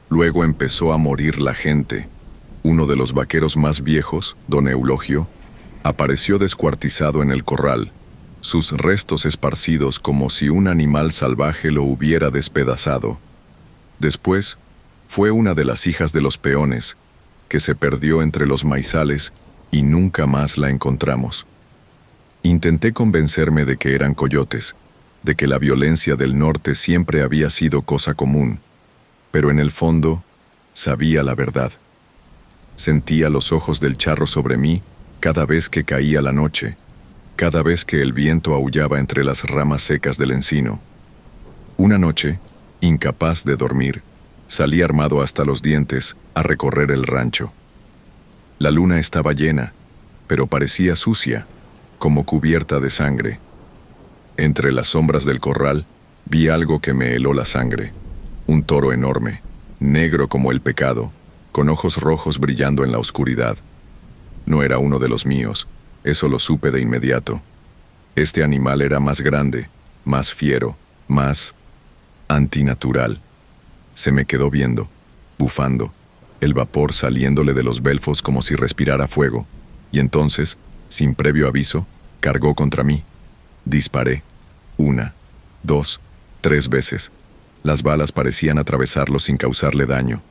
Luego empezó a morir la gente, uno de los vaqueros más viejos, don Eulogio, apareció descuartizado en el corral, sus restos esparcidos como si un animal salvaje lo hubiera despedazado. Después, fue una de las hijas de los peones, que se perdió entre los maizales y nunca más la encontramos. Intenté convencerme de que eran coyotes, de que la violencia del norte siempre había sido cosa común, pero en el fondo sabía la verdad. Sentía los ojos del charro sobre mí cada vez que caía la noche, cada vez que el viento aullaba entre las ramas secas del encino. Una noche, incapaz de dormir, salí armado hasta los dientes a recorrer el rancho. La luna estaba llena, pero parecía sucia, como cubierta de sangre. Entre las sombras del corral vi algo que me heló la sangre. Un toro enorme, negro como el pecado, con ojos rojos brillando en la oscuridad. No era uno de los míos, eso lo supe de inmediato. Este animal era más grande, más fiero, más antinatural. Se me quedó viendo, bufando, el vapor saliéndole de los belfos como si respirara fuego, y entonces, sin previo aviso, cargó contra mí. Disparé. 1, 2, 3 veces. Las balas parecían atravesarlo sin causarle daño.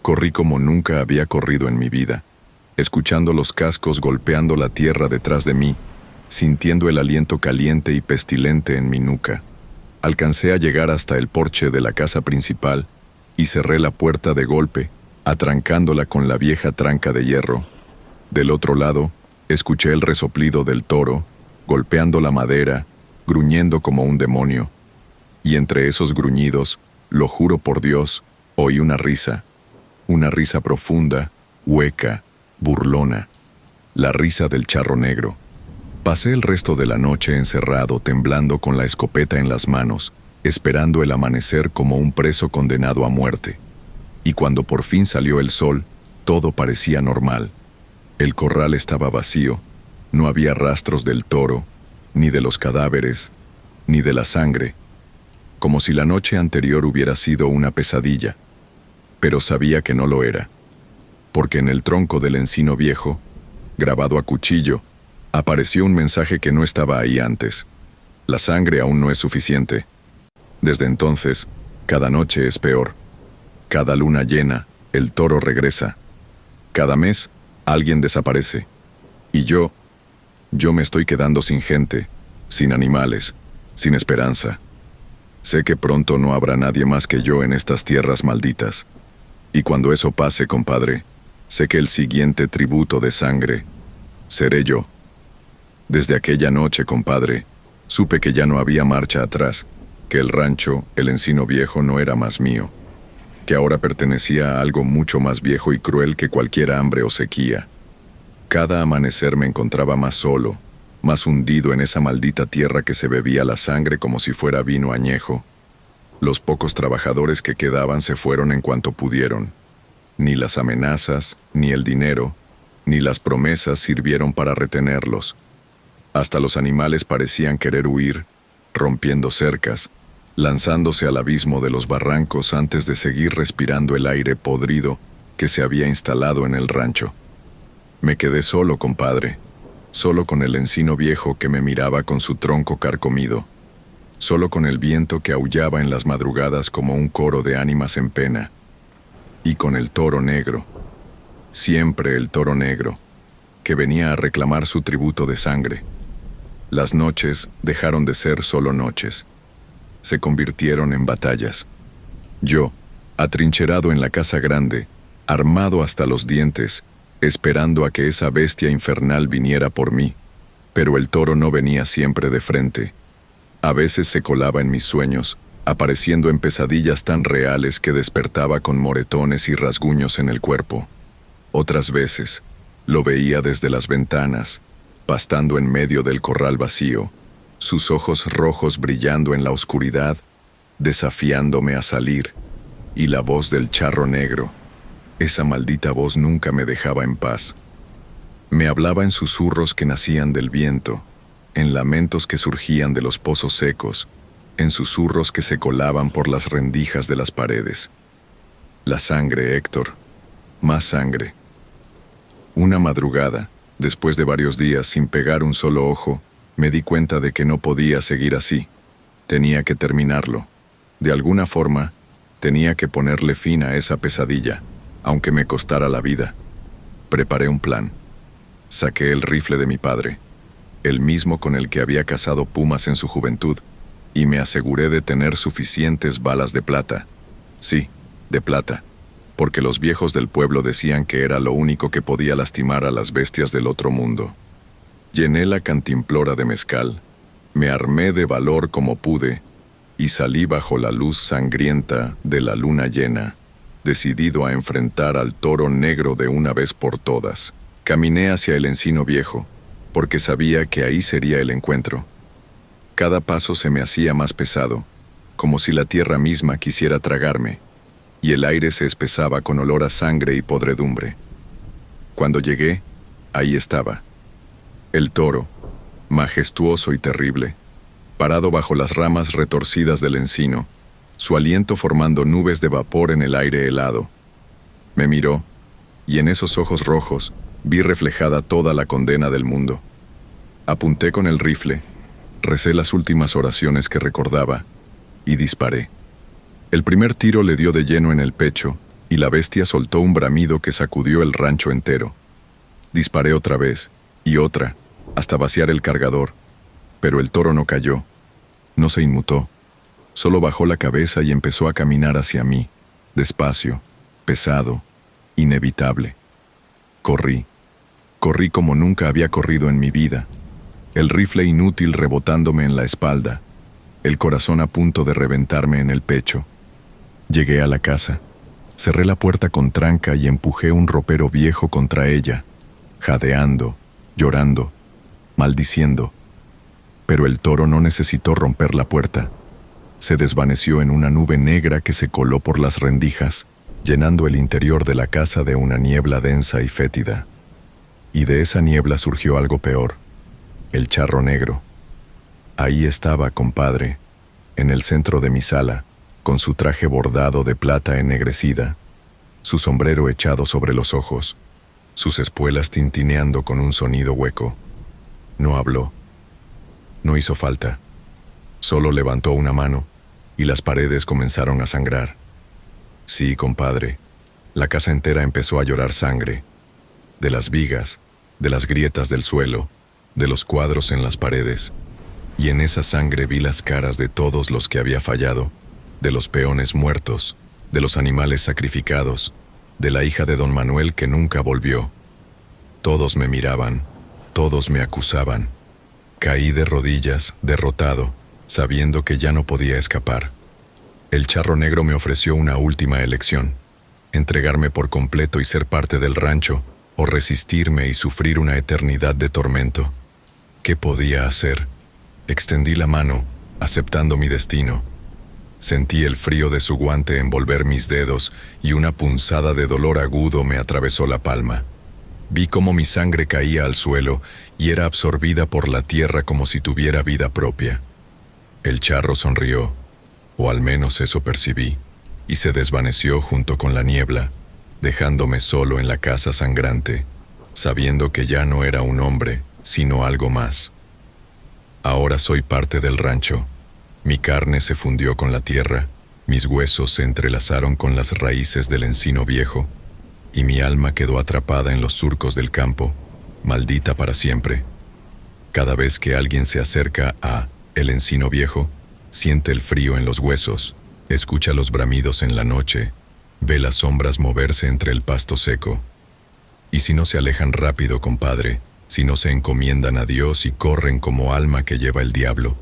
Corrí como nunca había corrido en mi vida, escuchando los cascos golpeando la tierra detrás de mí, sintiendo el aliento caliente y pestilente en mi nuca. Alcancé a llegar hasta el porche de la casa principal y cerré la puerta de golpe, atrancándola con la vieja tranca de hierro. Del otro lado, escuché el resoplido del toro, golpeando la madera, gruñendo como un demonio. Y entre esos gruñidos, lo juro por Dios, oí una risa profunda, hueca, burlona, la risa del charro negro. Pasé el resto de la noche encerrado, temblando con la escopeta en las manos, esperando el amanecer como un preso condenado a muerte. Y cuando por fin salió el sol, todo parecía normal. El corral estaba vacío, no había rastros del toro, ni de los cadáveres, ni de la sangre, como si la noche anterior hubiera sido una pesadilla. Pero sabía que no lo era, porque en el tronco del encino viejo, grabado a cuchillo, apareció un mensaje que no estaba ahí antes. La sangre aún no es suficiente. Desde entonces, cada noche es peor. Cada luna llena, el toro regresa. Cada mes, alguien desaparece. Y yo me estoy quedando sin gente, sin animales, sin esperanza. Sé que pronto no habrá nadie más que yo en estas tierras malditas. Y cuando eso pase, compadre, sé que el siguiente tributo de sangre seré yo. Desde aquella noche, compadre, supe que ya no había marcha atrás, que el rancho, el encino viejo, no era más mío, que ahora pertenecía a algo mucho más viejo y cruel que cualquier hambre o sequía. Cada amanecer me encontraba más solo, más hundido en esa maldita tierra que se bebía la sangre como si fuera vino añejo. Los pocos trabajadores que quedaban se fueron en cuanto pudieron. Ni las amenazas, ni el dinero, ni las promesas sirvieron para retenerlos. Hasta los animales parecían querer huir, rompiendo cercas, lanzándose al abismo de los barrancos antes de seguir respirando el aire podrido que se había instalado en el rancho. Me quedé solo, compadre, solo con el encino viejo que me miraba con su tronco carcomido, solo con el viento que aullaba en las madrugadas como un coro de ánimas en pena, y con el toro negro, siempre el toro negro, que venía a reclamar su tributo de sangre. Las noches dejaron de ser solo noches. Se convirtieron en batallas. Yo, atrincherado en la casa grande, armado hasta los dientes, esperando a que esa bestia infernal viniera por mí, pero el toro no venía siempre de frente. A veces se colaba en mis sueños, apareciendo en pesadillas tan reales que despertaba con moretones y rasguños en el cuerpo. Otras veces, lo veía desde las ventanas, pastando en medio del corral vacío, sus ojos rojos brillando en la oscuridad, desafiándome a salir, y la voz del charro negro, esa maldita voz nunca me dejaba en paz. Me hablaba en susurros que nacían del viento, en lamentos que surgían de los pozos secos, en susurros que se colaban por las rendijas de las paredes. La sangre, Héctor, más sangre. Una madrugada, después de varios días sin pegar un solo ojo, me di cuenta de que no podía seguir así. Tenía que terminarlo. De alguna forma, tenía que ponerle fin a esa pesadilla, aunque me costara la vida. Preparé un plan. Saqué el rifle de mi padre, el mismo con el que había cazado pumas en su juventud, y me aseguré de tener suficientes balas de plata. Sí, de plata, porque los viejos del pueblo decían que era lo único que podía lastimar a las bestias del otro mundo. Llené la cantimplora de mezcal, me armé de valor como pude, y salí bajo la luz sangrienta de la luna llena, decidido a enfrentar al toro negro de una vez por todas. Caminé hacia el encino viejo, porque sabía que ahí sería el encuentro. Cada paso se me hacía más pesado, como si la tierra misma quisiera tragarme, y el aire se espesaba con olor a sangre y podredumbre. Cuando llegué, ahí estaba. El toro, majestuoso y terrible, parado bajo las ramas retorcidas del encino, su aliento formando nubes de vapor en el aire helado. Me miró, y en esos ojos rojos vi reflejada toda la condena del mundo. Apunté con el rifle, recé las últimas oraciones que recordaba, y disparé. El primer tiro le dio de lleno en el pecho, y la bestia soltó un bramido que sacudió el rancho entero. Disparé otra vez, y otra, hasta vaciar el cargador, pero el toro no cayó, no se inmutó, solo bajó la cabeza y empezó a caminar hacia mí, despacio, pesado, inevitable. Corrí como nunca había corrido en mi vida, el rifle inútil rebotándome en la espalda, el corazón a punto de reventarme en el pecho. Llegué a la casa, cerré la puerta con tranca y empujé un ropero viejo contra ella, jadeando, llorando, maldiciendo. Pero el toro no necesitó romper la puerta. Se desvaneció en una nube negra que se coló por las rendijas, llenando el interior de la casa de una niebla densa y fétida. Y de esa niebla surgió algo peor, el charro negro. Ahí estaba, compadre, en el centro de mi sala, con su traje bordado de plata ennegrecida, su sombrero echado sobre los ojos, sus espuelas tintineando con un sonido hueco. No habló. No hizo falta. Solo levantó una mano y las paredes comenzaron a sangrar. Sí, compadre, la casa entera empezó a llorar sangre. De las vigas, de las grietas del suelo, de los cuadros en las paredes. Y en esa sangre vi las caras de todos los que había fallado, de los peones muertos, de los animales sacrificados, de la hija de don Manuel que nunca volvió. Todos me miraban, todos me acusaban. Caí de rodillas, derrotado, sabiendo que ya no podía escapar. El charro negro me ofreció una última elección: entregarme por completo y ser parte del rancho, o resistirme y sufrir una eternidad de tormento. ¿Qué podía hacer? Extendí la mano, aceptando mi destino. Sentí el frío de su guante envolver mis dedos y una punzada de dolor agudo me atravesó la palma. Vi cómo mi sangre caía al suelo y era absorbida por la tierra como si tuviera vida propia. El charro sonrió, o al menos eso percibí, y se desvaneció junto con la niebla, dejándome solo en la casa sangrante, sabiendo que ya no era un hombre, sino algo más. Ahora soy parte del rancho. Mi carne se fundió con la tierra, mis huesos se entrelazaron con las raíces del encino viejo, y mi alma quedó atrapada en los surcos del campo, maldita para siempre. Cada vez que alguien se acerca a el encino viejo, siente el frío en los huesos, escucha los bramidos en la noche, ve las sombras moverse entre el pasto seco. Y si no se alejan rápido, compadre, si no se encomiendan a Dios y corren como alma que lleva el diablo,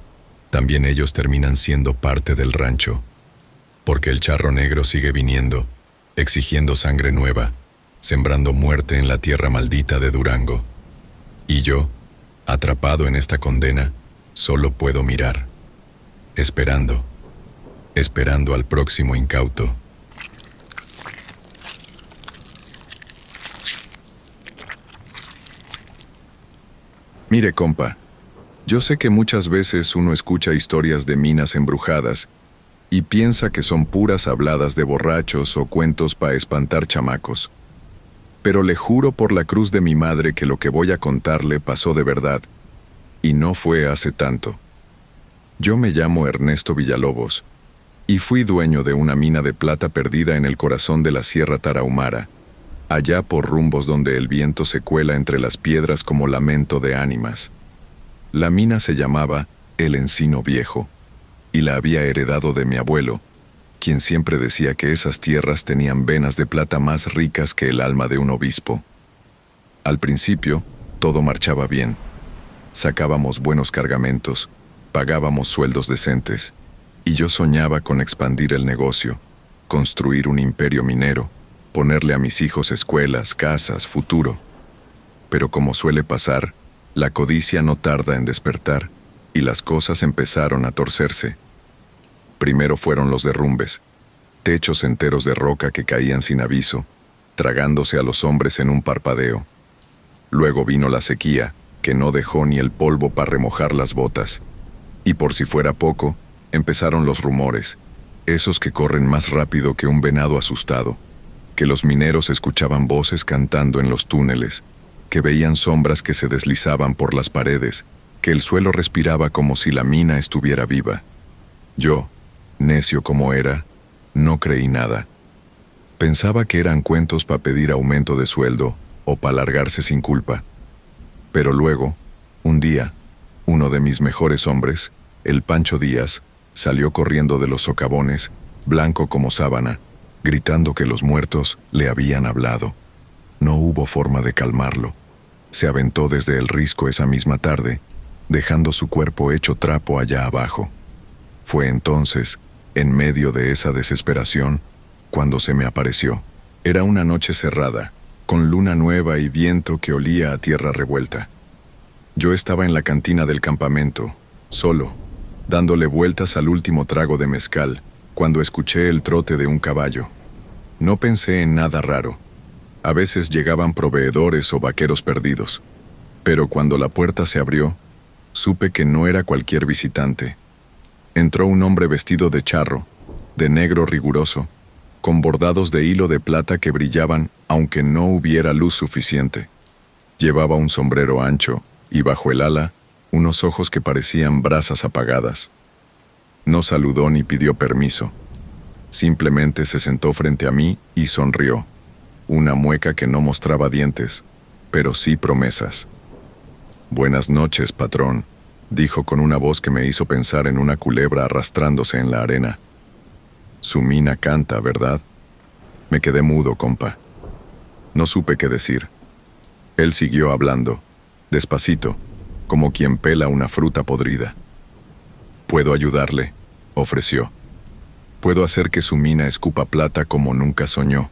también ellos terminan siendo parte del rancho. Porque el charro negro sigue viniendo, exigiendo sangre nueva, sembrando muerte en la tierra maldita de Durango. Y yo, atrapado en esta condena, solo puedo mirar, esperando al próximo incauto. Mire, compa, yo sé que muchas veces uno escucha historias de minas embrujadas y piensa que son puras habladas de borrachos o cuentos para espantar chamacos. Pero le juro por la cruz de mi madre que lo que voy a contarle pasó de verdad, y no fue hace tanto. Yo me llamo Ernesto Villalobos, y fui dueño de una mina de plata perdida en el corazón de la Sierra Tarahumara, allá por rumbos donde el viento se cuela entre las piedras como lamento de ánimas. La mina se llamaba El Encino Viejo, y la había heredado de mi abuelo, quien siempre decía que esas tierras tenían venas de plata más ricas que el alma de un obispo. Al principio, todo marchaba bien. Sacábamos buenos cargamentos, pagábamos sueldos decentes, y yo soñaba con expandir el negocio, construir un imperio minero, ponerle a mis hijos escuelas, casas, futuro. Pero como suele pasar, la codicia no tarda en despertar, y las cosas empezaron a torcerse. Primero fueron los derrumbes, techos enteros de roca que caían sin aviso, tragándose a los hombres en un parpadeo. Luego vino la sequía, que no dejó ni el polvo para remojar las botas. Y por si fuera poco, empezaron los rumores, esos que corren más rápido que un venado asustado, que los mineros escuchaban voces cantando en los túneles, que veían sombras que se deslizaban por las paredes, que el suelo respiraba como si la mina estuviera viva. Yo, necio como era, no creí nada. Pensaba que eran cuentos para pedir aumento de sueldo o para largarse sin culpa. Pero luego, un día, uno de mis mejores hombres, el Pancho Díaz, salió corriendo de los socavones, blanco como sábana, gritando que los muertos le habían hablado. No hubo forma de calmarlo. Se aventó desde el risco esa misma tarde, dejando su cuerpo hecho trapo allá abajo. Fue entonces, en medio de esa desesperación, cuando se me apareció. Era una noche cerrada, con luna nueva y viento que olía a tierra revuelta. Yo estaba en la cantina del campamento, solo, dándole vueltas al último trago de mezcal, cuando escuché el trote de un caballo. No pensé en nada raro. A veces llegaban proveedores o vaqueros perdidos. Pero cuando la puerta se abrió, supe que no era cualquier visitante. Entró un hombre vestido de charro, de negro riguroso, con bordados de hilo de plata que brillaban aunque no hubiera luz suficiente. Llevaba un sombrero ancho y bajo el ala, unos ojos que parecían brasas apagadas. No saludó ni pidió permiso. Simplemente se sentó frente a mí y sonrió. Una mueca que no mostraba dientes, pero sí promesas. «Buenas noches, patrón», dijo con una voz que me hizo pensar en una culebra arrastrándose en la arena. «Su mina canta, ¿verdad?» Me quedé mudo, compa. No supe qué decir. Él siguió hablando, despacito, como quien pela una fruta podrida. «¿Puedo ayudarle?», ofreció. «Puedo hacer que su mina escupa plata como nunca soñó.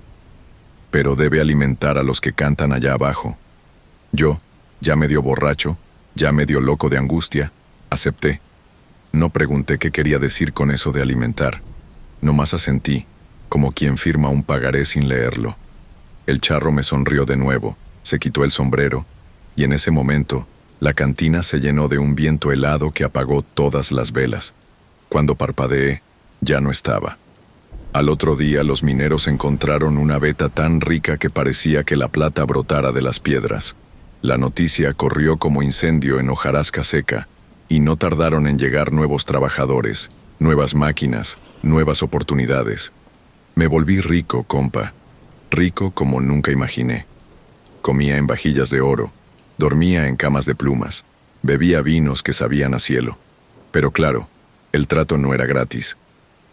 Pero debe alimentar a los que cantan allá abajo». Yo, ya medio borracho, ya medio loco de angustia, acepté. No pregunté qué quería decir con eso de alimentar. Nomás asentí, como quien firma un pagaré sin leerlo. El charro me sonrió de nuevo, se quitó el sombrero, y en ese momento, la cantina se llenó de un viento helado que apagó todas las velas. Cuando parpadeé, ya no estaba. Al otro día los mineros encontraron una veta tan rica que parecía que la plata brotara de las piedras. La noticia corrió como incendio en hojarasca seca, y no tardaron en llegar nuevos trabajadores, nuevas máquinas, nuevas oportunidades. Me volví rico, compa. Rico como nunca imaginé. Comía en vajillas de oro, dormía en camas de plumas, bebía vinos que sabían a cielo. Pero claro, el trato no era gratis.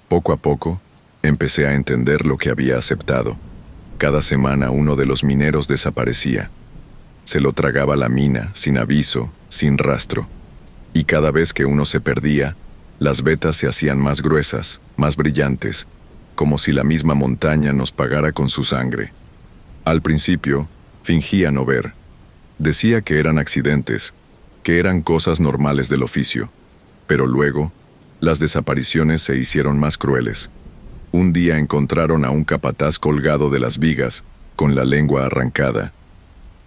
Poco a poco, empecé a entender lo que había aceptado. Cada semana uno de los mineros desaparecía. Se lo tragaba la mina, sin aviso, sin rastro. Y cada vez que uno se perdía, las vetas se hacían más gruesas, más brillantes, como si la misma montaña nos pagara con su sangre. Al principio, fingía no ver. Decía que eran accidentes, que eran cosas normales del oficio. Pero luego, las desapariciones se hicieron más crueles. Un día encontraron a un capataz colgado de las vigas, con la lengua arrancada.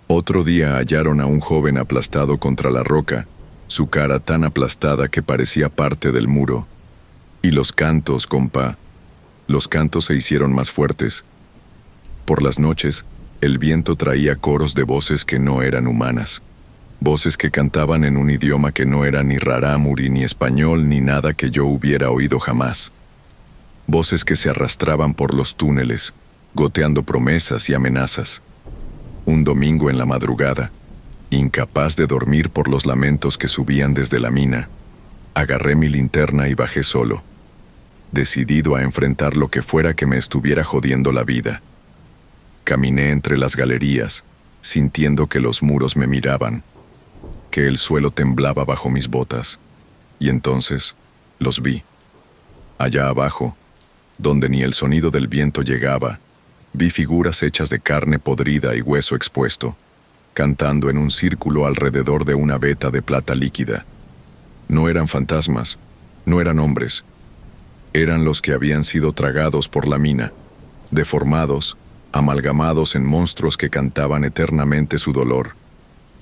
Otro día hallaron a un joven aplastado contra la roca, su cara tan aplastada que parecía parte del muro. Y los cantos, compa. Los cantos se hicieron más fuertes. Por las noches, El viento traía coros de voces que no eran humanas, voces que cantaban en un idioma que no era ni rarámuri, ni español, ni nada que yo hubiera oído jamás. Voces que se arrastraban por los túneles, goteando promesas y amenazas. Un domingo en la madrugada, incapaz de dormir por los lamentos que subían desde la mina, agarré mi linterna y bajé solo, decidido a enfrentar lo que fuera que me estuviera jodiendo la vida. Caminé entre las galerías, sintiendo que los muros me miraban, que el suelo temblaba bajo mis botas, y entonces los vi. Allá abajo, donde ni el sonido del viento llegaba, vi figuras hechas de carne podrida y hueso expuesto, cantando en un círculo alrededor de una veta de plata líquida. No eran fantasmas, no eran hombres. Eran los que habían sido tragados por la mina, deformados, amalgamados en monstruos que cantaban eternamente su dolor.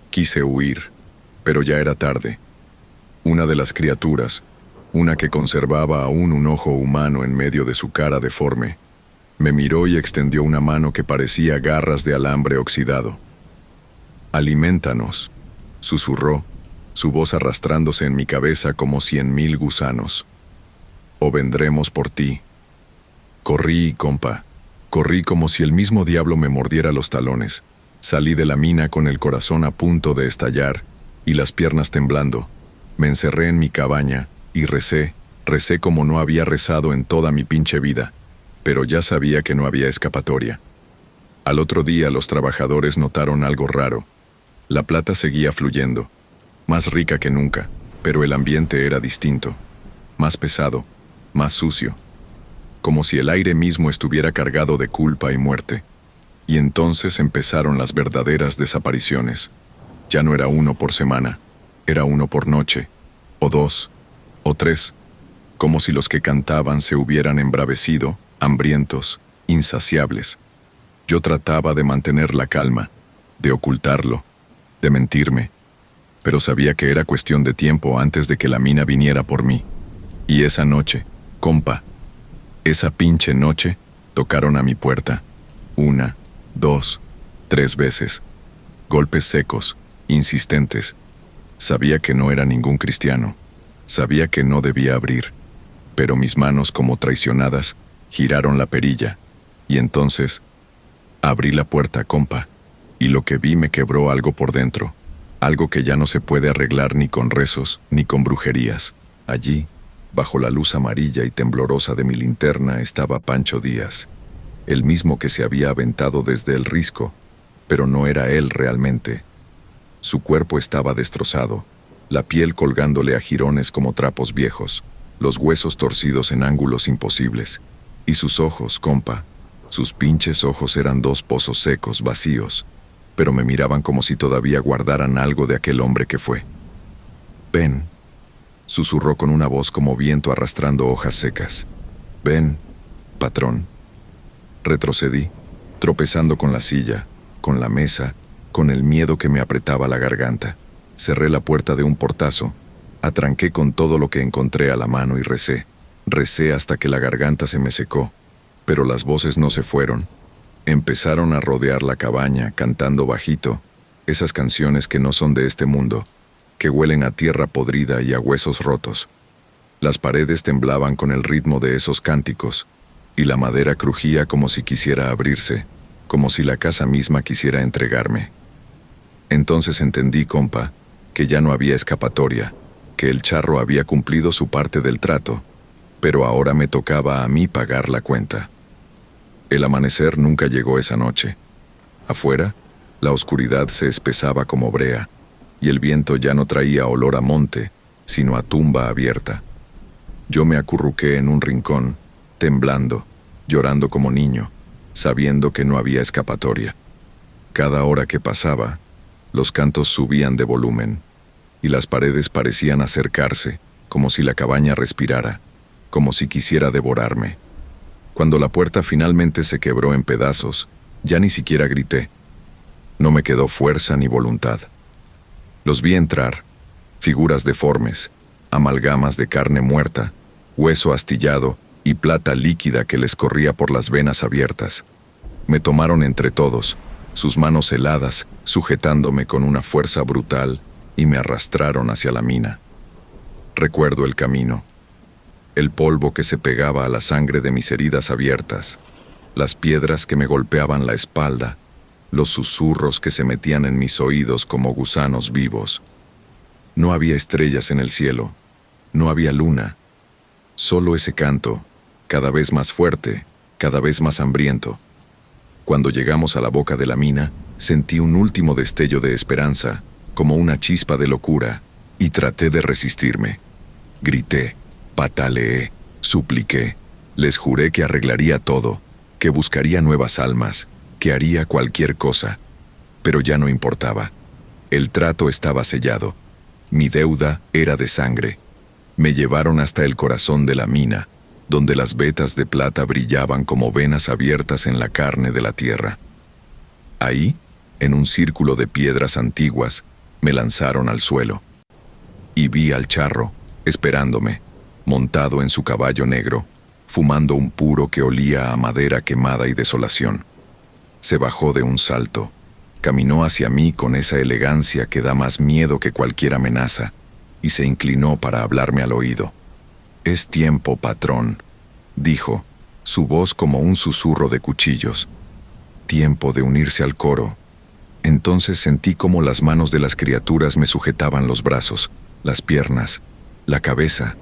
Quise huir, pero ya era tarde. Una de las criaturas, una que conservaba aún un ojo humano en medio de su cara deforme, me miró y extendió una mano que parecía garras de alambre oxidado. «Aliméntanos», susurró, su voz arrastrándose en mi cabeza como 100,000 gusanos. «O vendremos por ti». Corrí, compa. Corrí como si el mismo diablo me mordiera los talones. Salí de la mina con el corazón a punto de estallar y las piernas temblando. Me encerré en mi cabaña y recé como no había rezado en toda mi pinche vida, pero ya sabía que no había escapatoria. Al otro día los trabajadores notaron algo raro. La plata seguía fluyendo, más rica que nunca, pero el ambiente era distinto, más pesado, más sucio, como si el aire mismo estuviera cargado de culpa y muerte. Y entonces empezaron las verdaderas desapariciones. Ya no era uno por semana, era uno por noche, o dos, o tres, como si los que cantaban se hubieran embravecido, hambrientos, insaciables. Yo trataba de mantener la calma, de ocultarlo, de mentirme, pero sabía que era cuestión de tiempo antes de que la mina viniera por mí. Y esa noche, compa, esa pinche noche, tocaron a mi puerta. 1, 2, 3 veces. Golpes secos, insistentes. Sabía que no era ningún cristiano. Sabía que no debía abrir. Pero mis manos, como traicionadas, giraron la perilla. Y entonces, abrí la puerta, compa, y lo que vi me quebró algo por dentro. Algo que ya no se puede arreglar ni con rezos, ni con brujerías. Allí, bajo la luz amarilla y temblorosa de mi linterna, estaba Pancho Díaz, el mismo que se había aventado desde el risco, pero no era él realmente. Su cuerpo estaba destrozado, la piel colgándole a jirones como trapos viejos, los huesos torcidos en ángulos imposibles, y sus ojos, compa, sus pinches ojos eran 2 pozos secos, vacíos, pero me miraban como si todavía guardaran algo de aquel hombre que fue. «Ven», susurró con una voz como viento arrastrando hojas secas. «Ven, patrón». Retrocedí, tropezando con la silla, con la mesa, con el miedo que me apretaba la garganta. Cerré la puerta de un portazo, atranqué con todo lo que encontré a la mano y recé. Recé hasta que la garganta se me secó, pero las voces no se fueron. Empezaron a rodear la cabaña, cantando bajito, esas canciones que no son de este mundo, que huelen a tierra podrida y a huesos rotos. Las paredes temblaban con el ritmo de esos cánticos, y la madera crujía como si quisiera abrirse, como si la casa misma quisiera entregarme. Entonces entendí, compa, que ya no había escapatoria, que el charro había cumplido su parte del trato, pero ahora me tocaba a mí pagar la cuenta. El amanecer nunca llegó esa noche. Afuera, la oscuridad se espesaba como brea, y el viento ya no traía olor a monte, sino a tumba abierta. Yo me acurruqué en un rincón, temblando, llorando como niño, sabiendo que no había escapatoria. Cada hora que pasaba, los cantos subían de volumen, y las paredes parecían acercarse, como si la cabaña respirara, como si quisiera devorarme. Cuando la puerta finalmente se quebró en pedazos, ya ni siquiera grité. No me quedó fuerza ni voluntad. Los vi entrar, figuras deformes, amalgamas de carne muerta, hueso astillado y plata líquida que les corría por las venas abiertas. Me tomaron entre todos, sus manos heladas, sujetándome con una fuerza brutal, y me arrastraron hacia la mina. Recuerdo el camino, el polvo que se pegaba a la sangre de mis heridas abiertas, las piedras que me golpeaban la espalda, los susurros que se metían en mis oídos como gusanos vivos. No había estrellas en el cielo, no había luna, solo ese canto, cada vez más fuerte, cada vez más hambriento. Cuando llegamos a la boca de la mina, sentí un último destello de esperanza, como una chispa de locura, y traté de resistirme. Grité, pataleé, supliqué, les juré que arreglaría todo, que buscaría nuevas almas, que haría cualquier cosa. Pero ya no importaba. El trato estaba sellado. Mi deuda era de sangre. Me llevaron hasta el corazón de la mina, donde las vetas de plata brillaban como venas abiertas en la carne de la tierra. Ahí, en un círculo de piedras antiguas, me lanzaron al suelo. Y vi al charro, esperándome, montado en su caballo negro, fumando un puro que olía a madera quemada y desolación. Se bajó de un salto, caminó hacia mí con esa elegancia que da más miedo que cualquier amenaza, y se inclinó para hablarme al oído. «Es tiempo, patrón», dijo, su voz como un susurro de cuchillos. «Tiempo de unirse al coro». Entonces sentí como las manos de las criaturas me sujetaban los brazos, las piernas, la cabeza,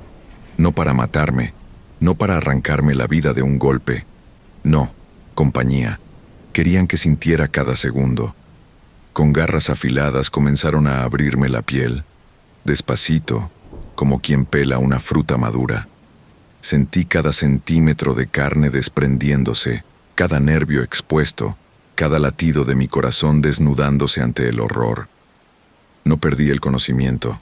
no para matarme, no para arrancarme la vida de un golpe. No, compañía, querían que sintiera cada segundo. Con garras afiladas comenzaron a abrirme la piel, despacito, como quien pela una fruta madura. Sentí cada centímetro de carne desprendiéndose, cada nervio expuesto, cada latido de mi corazón desnudándose ante el horror. No perdí el conocimiento.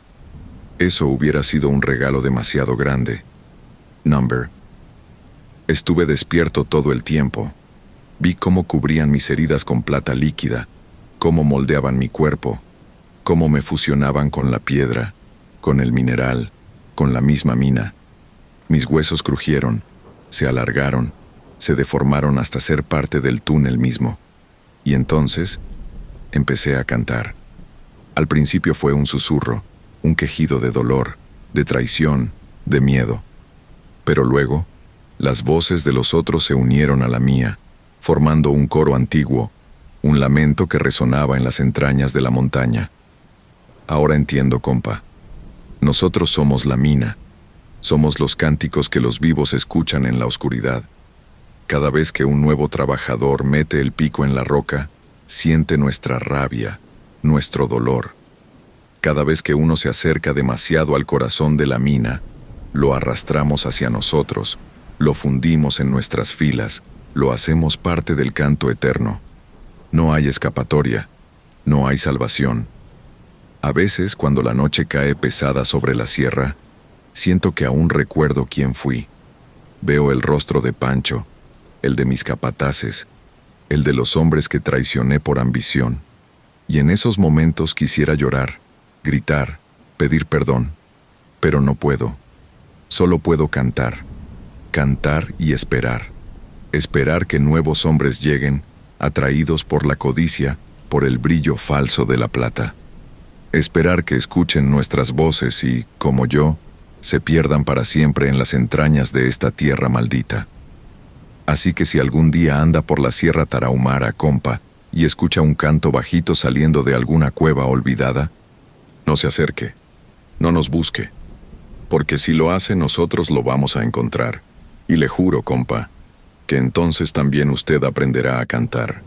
Eso hubiera sido un regalo demasiado grande. Number. Estuve despierto todo el tiempo. Vi cómo cubrían mis heridas con plata líquida, cómo moldeaban mi cuerpo, cómo me fusionaban con la piedra, con el mineral, con la misma mina. Mis huesos crujieron, se alargaron, se deformaron hasta ser parte del túnel mismo. Y entonces empecé a cantar. Al principio fue un susurro, un quejido de dolor, de traición, de miedo. Pero luego, las voces de los otros se unieron a la mía, formando un coro antiguo, un lamento que resonaba en las entrañas de la montaña. Ahora entiendo, compa. Nosotros somos la mina. Somos los cánticos que los vivos escuchan en la oscuridad. Cada vez que un nuevo trabajador mete el pico en la roca, siente nuestra rabia, nuestro dolor. Cada vez que uno se acerca demasiado al corazón de la mina, lo arrastramos hacia nosotros, lo fundimos en nuestras filas, lo hacemos parte del canto eterno. No hay escapatoria, no hay salvación. A veces, cuando la noche cae pesada sobre la sierra, siento que aún recuerdo quién fui. Veo el rostro de Pancho, el de mis capataces, el de los hombres que traicioné por ambición. Y en esos momentos quisiera llorar, gritar, pedir perdón, pero no puedo. Solo puedo cantar, cantar y esperar. Esperar que nuevos hombres lleguen, atraídos por la codicia, por el brillo falso de la plata. Esperar que escuchen nuestras voces y, como yo, se pierdan para siempre en las entrañas de esta tierra maldita. Así que si algún día anda por la Sierra Tarahumara, compa, y escucha un canto bajito saliendo de alguna cueva olvidada, no se acerque, no nos busque, porque si lo hace nosotros lo vamos a encontrar. Y le juro, compa, que entonces también usted aprenderá a cantar.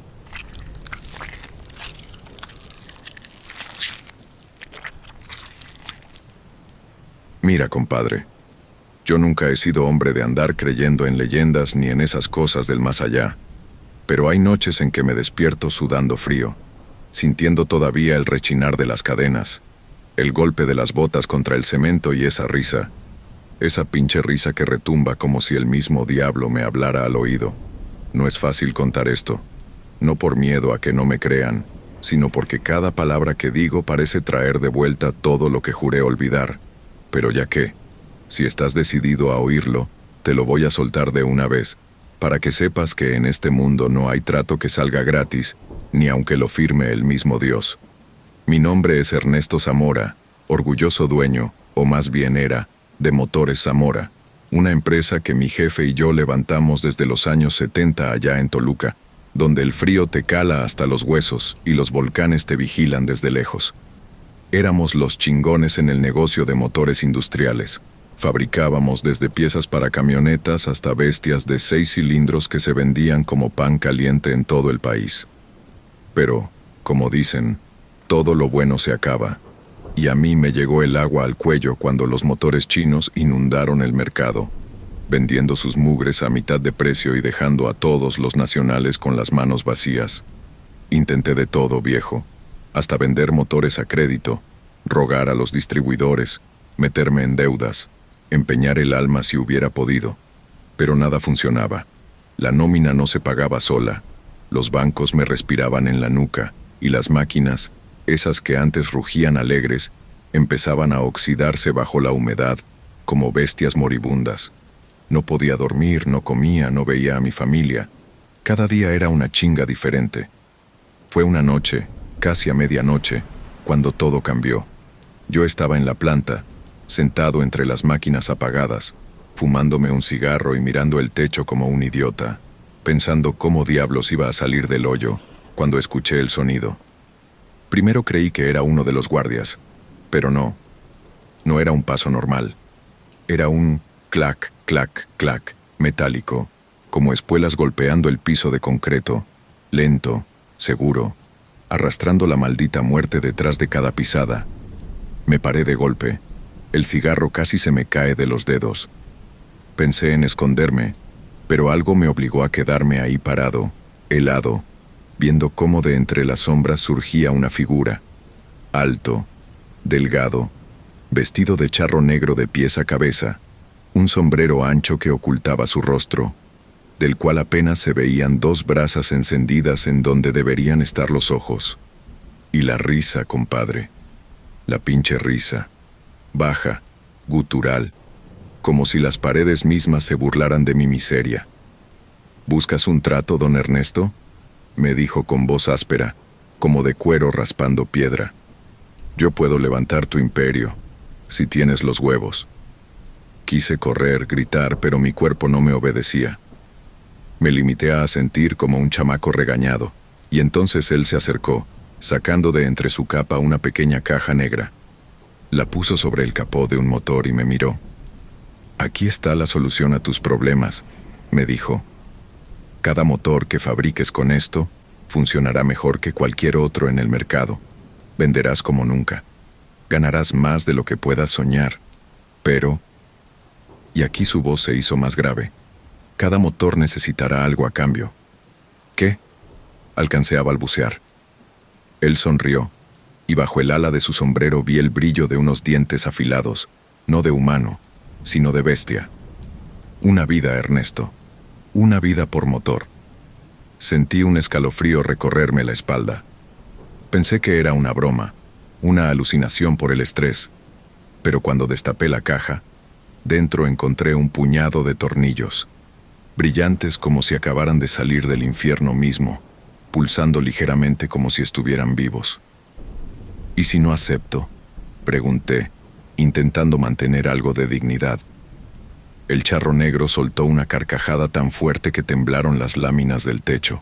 Mira, compadre, yo nunca he sido hombre de andar creyendo en leyendas ni en esas cosas del más allá, pero hay noches en que me despierto sudando frío, sintiendo todavía el rechinar de las cadenas, el golpe de las botas contra el cemento y esa risa, esa pinche risa que retumba como si el mismo diablo me hablara al oído. No es fácil contar esto, no por miedo a que no me crean, sino porque cada palabra que digo parece traer de vuelta todo lo que juré olvidar. Pero ya que, si estás decidido a oírlo, te lo voy a soltar de una vez, para que sepas que en este mundo no hay trato que salga gratis ni aunque lo firme el mismo Dios. Mi nombre es Ernesto Zamora, orgulloso dueño, o más bien era, de Motores Zamora, una empresa que mi jefe y yo levantamos desde los años 70 allá en Toluca, donde el frío te cala hasta los huesos y los volcanes te vigilan desde lejos. Éramos los chingones en el negocio de motores industriales. Fabricábamos desde piezas para camionetas hasta bestias de 6 cilindros que se vendían como pan caliente en todo el país. Pero, como dicen, todo lo bueno se acaba, y a mí me llegó el agua al cuello cuando los motores chinos inundaron el mercado, vendiendo sus mugres a mitad de precio y dejando a todos los nacionales con las manos vacías. Intenté de todo, viejo, hasta vender motores a crédito, rogar a los distribuidores, meterme en deudas, empeñar el alma si hubiera podido, pero nada funcionaba. La nómina no se pagaba sola, los bancos me respiraban en la nuca, y las máquinas, esas que antes rugían alegres, empezaban a oxidarse bajo la humedad, como bestias moribundas. No podía dormir, no comía, no veía a mi familia. Cada día era una chinga diferente. Fue una noche, casi a medianoche, cuando todo cambió. Yo estaba en la planta, sentado entre las máquinas apagadas, fumándome un cigarro y mirando el techo como un idiota, pensando cómo diablos iba a salir del hoyo, cuando escuché el sonido. Primero creí que era uno de los guardias, pero no. No era un paso normal. Era un clac, clac, clac, metálico, como espuelas golpeando el piso de concreto, lento, seguro, arrastrando la maldita muerte detrás de cada pisada. Me paré de golpe. El cigarro casi se me cae de los dedos. Pensé en esconderme, pero algo me obligó a quedarme ahí parado, helado, viendo cómo de entre las sombras surgía una figura. Alto, delgado, vestido de charro negro de pies a cabeza, un sombrero ancho que ocultaba su rostro, del cual apenas se veían 2 brasas encendidas en donde deberían estar los ojos. Y la risa, compadre. La pinche risa. Baja, gutural, como si las paredes mismas se burlaran de mi miseria. ¿Buscas un trato, don Ernesto?, me dijo con voz áspera, como de cuero raspando piedra. Yo puedo levantar tu imperio, si tienes los huevos. Quise correr, gritar, pero mi cuerpo no me obedecía. Me limité a asentir como un chamaco regañado, y entonces él se acercó, sacando de entre su capa una pequeña caja negra. La puso sobre el capó de un motor y me miró. Aquí está la solución a tus problemas, me dijo. Cada motor que fabriques con esto funcionará mejor que cualquier otro en el mercado. Venderás como nunca. Ganarás más de lo que puedas soñar. Pero, y aquí su voz se hizo más grave, cada motor necesitará algo a cambio. ¿Qué? Alcancé a balbucear. Él sonrió, y bajo el ala de su sombrero vi el brillo de unos dientes afilados, no de humano, sino de bestia. Una vida, Ernesto. Una vida por motor. Sentí un escalofrío recorrerme la espalda. Pensé que era una broma, una alucinación por el estrés, pero cuando destapé la caja, dentro encontré un puñado de tornillos, brillantes como si acabaran de salir del infierno mismo, pulsando ligeramente como si estuvieran vivos. ¿Y si no acepto?, pregunté, intentando mantener algo de dignidad. El charro negro soltó una carcajada tan fuerte que temblaron las láminas del techo.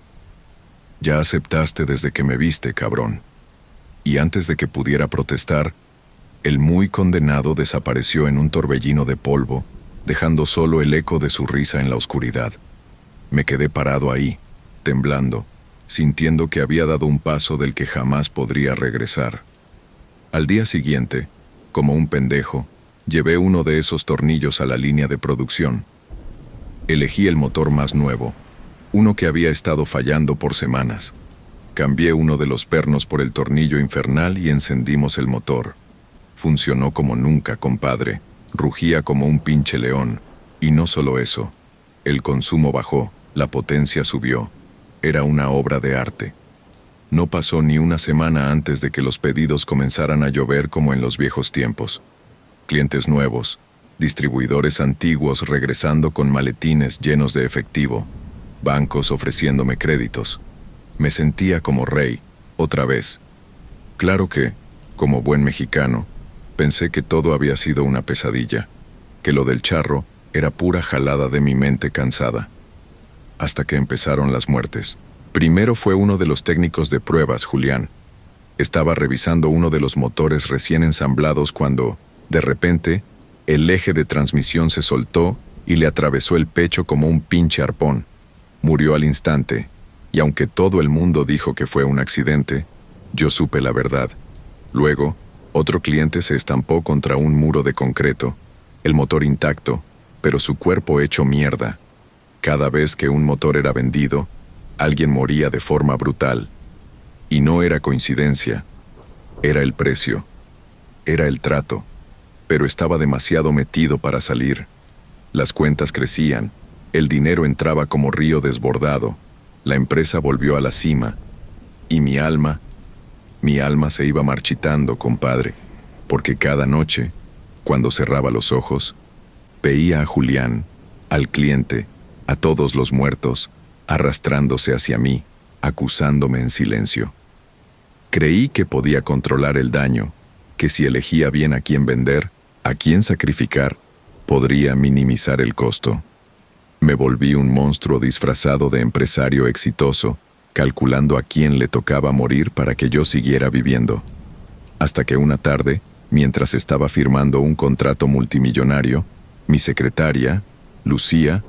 Ya aceptaste desde que me viste, cabrón. Y antes de que pudiera protestar, el muy condenado desapareció en un torbellino de polvo, dejando solo el eco de su risa en la oscuridad. Me quedé parado ahí, temblando, sintiendo que había dado un paso del que jamás podría regresar. Al día siguiente, como un pendejo, llevé uno de esos tornillos a la línea de producción. Elegí el motor más nuevo, uno que había estado fallando por semanas. Cambié uno de los pernos por el tornillo infernal y encendimos el motor. Funcionó como nunca, compadre. Rugía como un pinche león. Y no solo eso. El consumo bajó, la potencia subió. Era una obra de arte. No pasó ni una semana antes de que los pedidos comenzaran a llover como en los viejos tiempos. Clientes nuevos, distribuidores antiguos regresando con maletines llenos de efectivo, bancos ofreciéndome créditos. Me sentía como rey, otra vez. Claro que, como buen mexicano, pensé que todo había sido una pesadilla, que lo del charro era pura jalada de mi mente cansada. Hasta que empezaron las muertes. Primero fue uno de los técnicos de pruebas, Julián. Estaba revisando uno de los motores recién ensamblados cuando, de repente, el eje de transmisión se soltó y le atravesó el pecho como un pinche arpón. Murió al instante, y aunque todo el mundo dijo que fue un accidente, yo supe la verdad. Luego, otro cliente se estampó contra un muro de concreto, el motor intacto, pero su cuerpo hecho mierda. Cada vez que un motor era vendido, alguien moría de forma brutal. Y no era coincidencia, era el precio, era el trato, pero estaba demasiado metido para salir. Las cuentas crecían, el dinero entraba como río desbordado, la empresa volvió a la cima, y mi alma se iba marchitando, compadre, porque cada noche, cuando cerraba los ojos, veía a Julián, al cliente, a todos los muertos, arrastrándose hacia mí, acusándome en silencio. Creí que podía controlar el daño, que si elegía bien a quién vender, a quién sacrificar, podría minimizar el costo. Me volví un monstruo disfrazado de empresario exitoso, calculando a quién le tocaba morir para que yo siguiera viviendo. Hasta que una tarde, mientras estaba firmando un contrato multimillonario, mi secretaria, Lucía,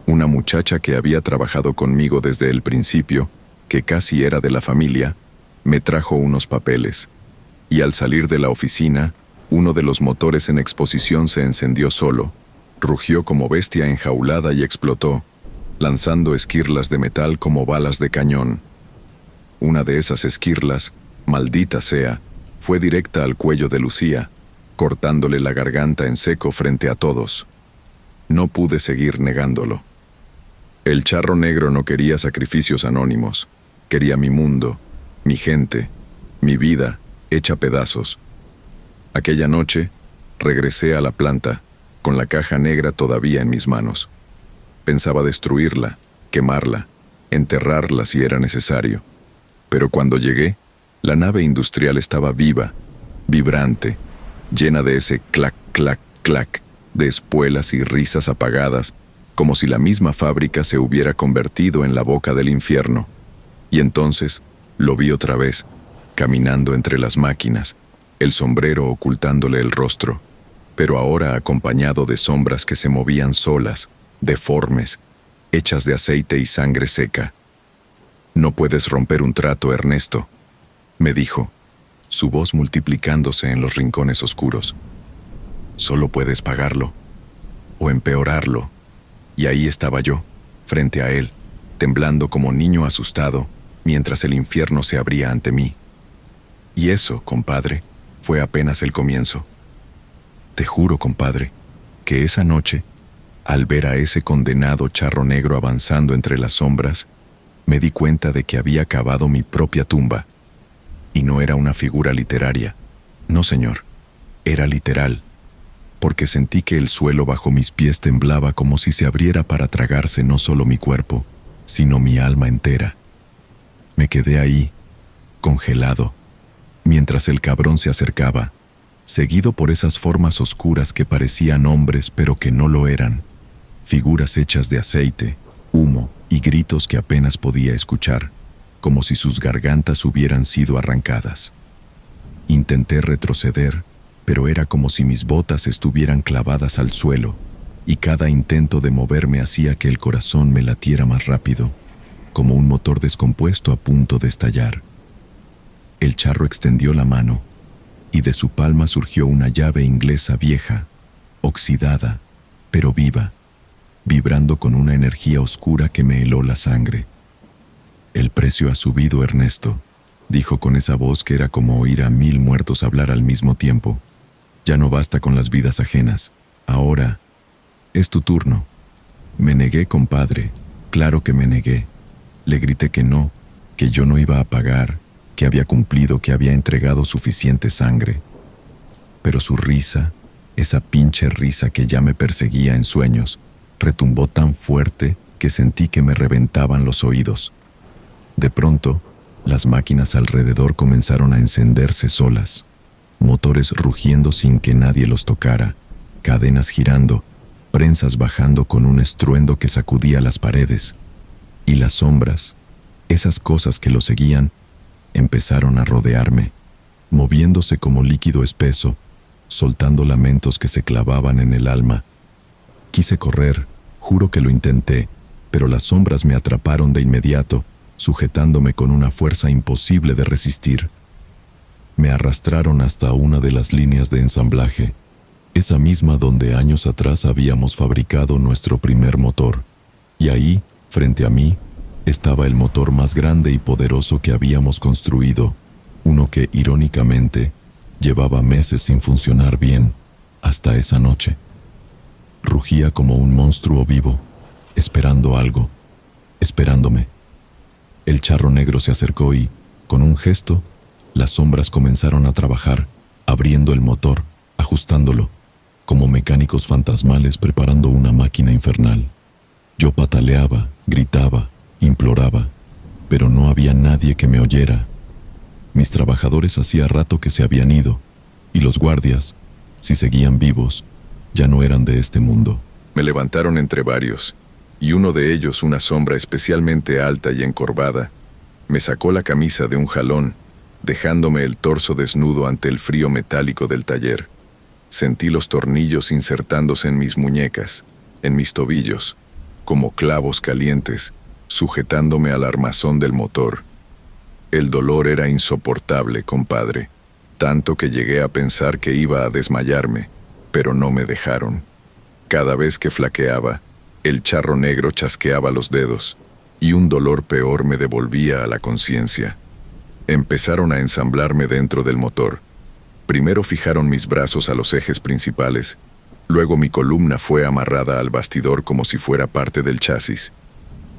una muchacha que había trabajado conmigo desde el principio, que casi era de la familia, me trajo unos papeles. Y al salir de la oficina, uno de los motores en exposición se encendió solo, rugió como bestia enjaulada y explotó, lanzando esquirlas de metal como balas de cañón. Una de esas esquirlas, maldita sea, fue directa al cuello de Lucía, cortándole la garganta en seco frente a todos. No pude seguir negándolo. El charro negro no quería sacrificios anónimos, quería mi mundo, mi gente, mi vida, hecha pedazos. Aquella noche, regresé a la planta, con la caja negra todavía en mis manos. Pensaba destruirla, quemarla, enterrarla si era necesario. Pero cuando llegué, la nave industrial estaba viva, vibrante, llena de ese clac, clac, clac, de espuelas y risas apagadas, como si la misma fábrica se hubiera convertido en la boca del infierno. Y entonces, lo vi otra vez, caminando entre las máquinas, el sombrero ocultándole el rostro, pero ahora acompañado de sombras que se movían solas, deformes, hechas de aceite y sangre seca. «No puedes romper un trato, Ernesto», me dijo, su voz multiplicándose en los rincones oscuros. «Solo puedes pagarlo, o empeorarlo». Y ahí estaba yo, frente a él, temblando como niño asustado, mientras el infierno se abría ante mí. Y eso, compadre, fue apenas el comienzo. Te juro, compadre, que esa noche, al ver a ese condenado charro negro avanzando entre las sombras, me di cuenta de que había cavado mi propia tumba. Y no era una figura literaria. No, señor, era literal, porque sentí que el suelo bajo mis pies temblaba como si se abriera para tragarse no solo mi cuerpo, sino mi alma entera. Me quedé ahí, congelado, mientras el cabrón se acercaba, seguido por esas formas oscuras que parecían hombres pero que no lo eran, figuras hechas de aceite, humo y gritos que apenas podía escuchar, como si sus gargantas hubieran sido arrancadas. Intenté retroceder, pero era como si mis botas estuvieran clavadas al suelo, y cada intento de moverme hacía que el corazón me latiera más rápido, como un motor descompuesto a punto de estallar. El charro extendió la mano, y de su palma surgió una llave inglesa vieja, oxidada, pero viva, vibrando con una energía oscura que me heló la sangre. «El precio ha subido, Ernesto», dijo con esa voz que era como oír a 1000 muertos hablar al mismo tiempo. «Ya no basta con las vidas ajenas. Ahora es tu turno». Me negué, compadre, claro que me negué. Le grité que no, que yo no iba a pagar, que había cumplido, que había entregado suficiente sangre. Pero su risa, esa pinche risa que ya me perseguía en sueños, retumbó tan fuerte que sentí que me reventaban los oídos. De pronto, las máquinas alrededor comenzaron a encenderse solas, motores rugiendo sin que nadie los tocara, cadenas girando, prensas bajando con un estruendo que sacudía las paredes, y las sombras, esas cosas que lo seguían, empezaron a rodearme, moviéndose como líquido espeso, soltando lamentos que se clavaban en el alma. Quise correr, juro que lo intenté, pero las sombras me atraparon de inmediato, sujetándome con una fuerza imposible de resistir. Me arrastraron hasta una de las líneas de ensamblaje, esa misma donde años atrás habíamos fabricado nuestro primer motor, y ahí, frente a mí, estaba el motor más grande y poderoso que habíamos construido, uno que, irónicamente, llevaba meses sin funcionar bien, hasta esa noche. Rugía como un monstruo vivo, esperando algo, esperándome. El charro negro se acercó y, con un gesto, las sombras comenzaron a trabajar, abriendo el motor, ajustándolo, como mecánicos fantasmales preparando una máquina infernal. Yo pataleaba, gritaba, imploraba, pero no había nadie que me oyera. Mis trabajadores hacía rato que se habían ido, y los guardias, si seguían vivos, ya no eran de este mundo. Me levantaron entre varios, y uno de ellos, una sombra especialmente alta y encorvada, me sacó la camisa de un jalón, dejándome el torso desnudo ante el frío metálico del taller. Sentí los tornillos insertándose en mis muñecas, en mis tobillos, como clavos calientes, sujetándome al armazón del motor. El dolor era insoportable, compadre, tanto que llegué a pensar que iba a desmayarme, pero no me dejaron. Cada vez que flaqueaba, el charro negro chasqueaba los dedos, y un dolor peor me devolvía a la conciencia. Empezaron a ensamblarme dentro del motor. Primero fijaron mis brazos a los ejes principales, luego mi columna fue amarrada al bastidor como si fuera parte del chasis.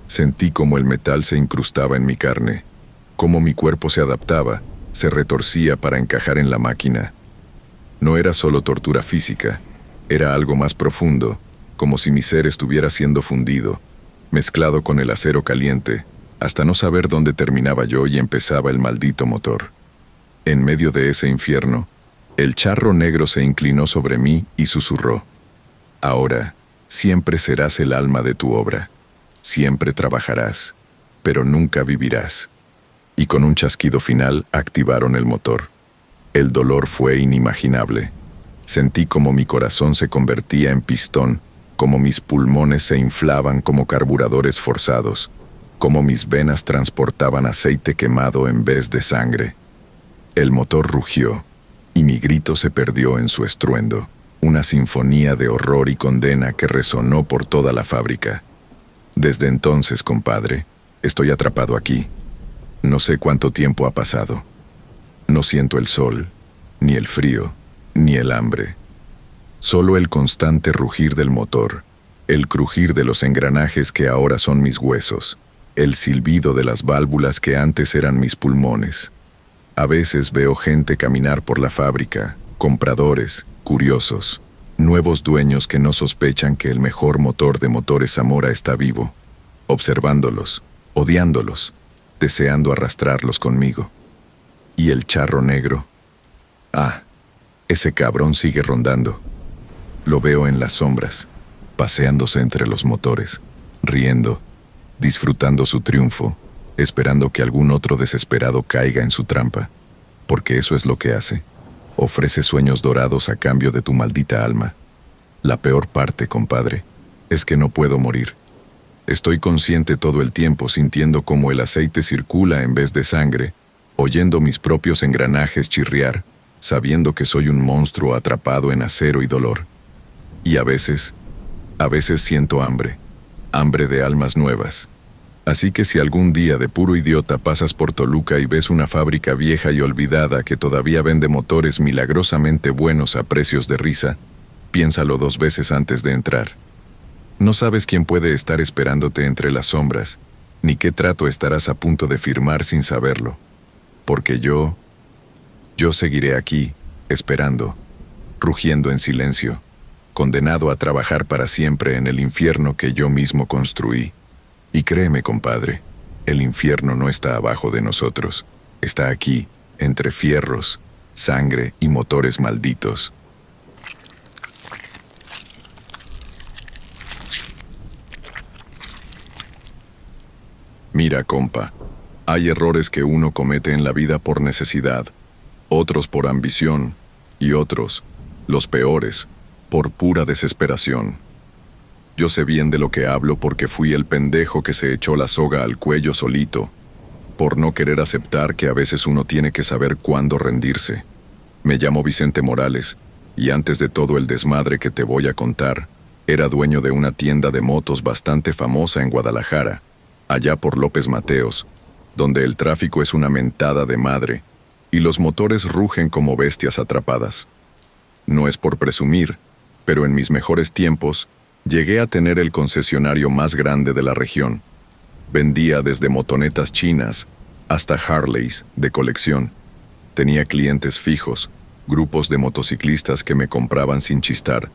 Sentí como el metal se incrustaba en mi carne, cómo mi cuerpo se adaptaba, se retorcía para encajar en la máquina. No era solo tortura física, era algo más profundo, como si mi ser estuviera siendo fundido, mezclado con el acero caliente, hasta no saber dónde terminaba yo y empezaba el maldito motor. En medio de ese infierno, el charro negro se inclinó sobre mí y susurró: «Ahora, siempre serás el alma de tu obra. Siempre trabajarás, pero nunca vivirás». Y con un chasquido final activaron el motor. El dolor fue inimaginable. Sentí como mi corazón se convertía en pistón, como mis pulmones se inflaban como carburadores forzados, como mis venas transportaban aceite quemado en vez de sangre. El motor rugió, y mi grito se perdió en su estruendo, una sinfonía de horror y condena que resonó por toda la fábrica. Desde entonces, compadre, estoy atrapado aquí. No sé cuánto tiempo ha pasado. No siento el sol, ni el frío, ni el hambre. Solo el constante rugir del motor, el crujir de los engranajes que ahora son mis huesos, el silbido de las válvulas que antes eran mis pulmones. A veces veo gente caminar por la fábrica, compradores, curiosos, nuevos dueños que no sospechan que el mejor motor de Motores Zamora está vivo, observándolos, odiándolos, deseando arrastrarlos conmigo. Y el charro negro. Ah, ese cabrón sigue rondando. Lo veo en las sombras, paseándose entre los motores, riendo, disfrutando su triunfo, esperando que algún otro desesperado caiga en su trampa, porque eso es lo que hace. Ofrece sueños dorados a cambio de tu maldita alma. La peor parte, compadre, es que no puedo morir. Estoy consciente todo el tiempo, sintiendo cómo el aceite circula en vez de sangre, oyendo mis propios engranajes chirriar, sabiendo que soy un monstruo atrapado en acero y dolor. Y a veces siento hambre, hambre de almas nuevas. Así que si algún día de puro idiota pasas por Toluca y ves una fábrica vieja y olvidada que todavía vende motores milagrosamente buenos a precios de risa, piénsalo 2 veces antes de entrar. No sabes quién puede estar esperándote entre las sombras, ni qué trato estarás a punto de firmar sin saberlo. Porque yo seguiré aquí, esperando, rugiendo en silencio, condenado a trabajar para siempre en el infierno que yo mismo construí. Y créeme, compadre, El infierno no está abajo de nosotros, está aquí, entre fierros, sangre y motores malditos. Mira, compa, hay errores que uno comete en la vida por necesidad, otros por ambición y otros, los peores, por pura desesperación. Yo sé bien de lo que hablo porque fui el pendejo que se echó la soga al cuello solito, por no querer aceptar que a veces uno tiene que saber cuándo rendirse. Me llamo Vicente Morales, y antes de todo el desmadre que te voy a contar, era dueño de una tienda de motos bastante famosa en Guadalajara, allá por López Mateos, donde el tráfico es una mentada de madre, y los motores rugen como bestias atrapadas. No es por presumir, pero en mis mejores tiempos, llegué a tener el concesionario más grande de la región. Vendía desde motonetas chinas hasta Harleys de colección. Tenía clientes fijos, grupos de motociclistas que me compraban sin chistar,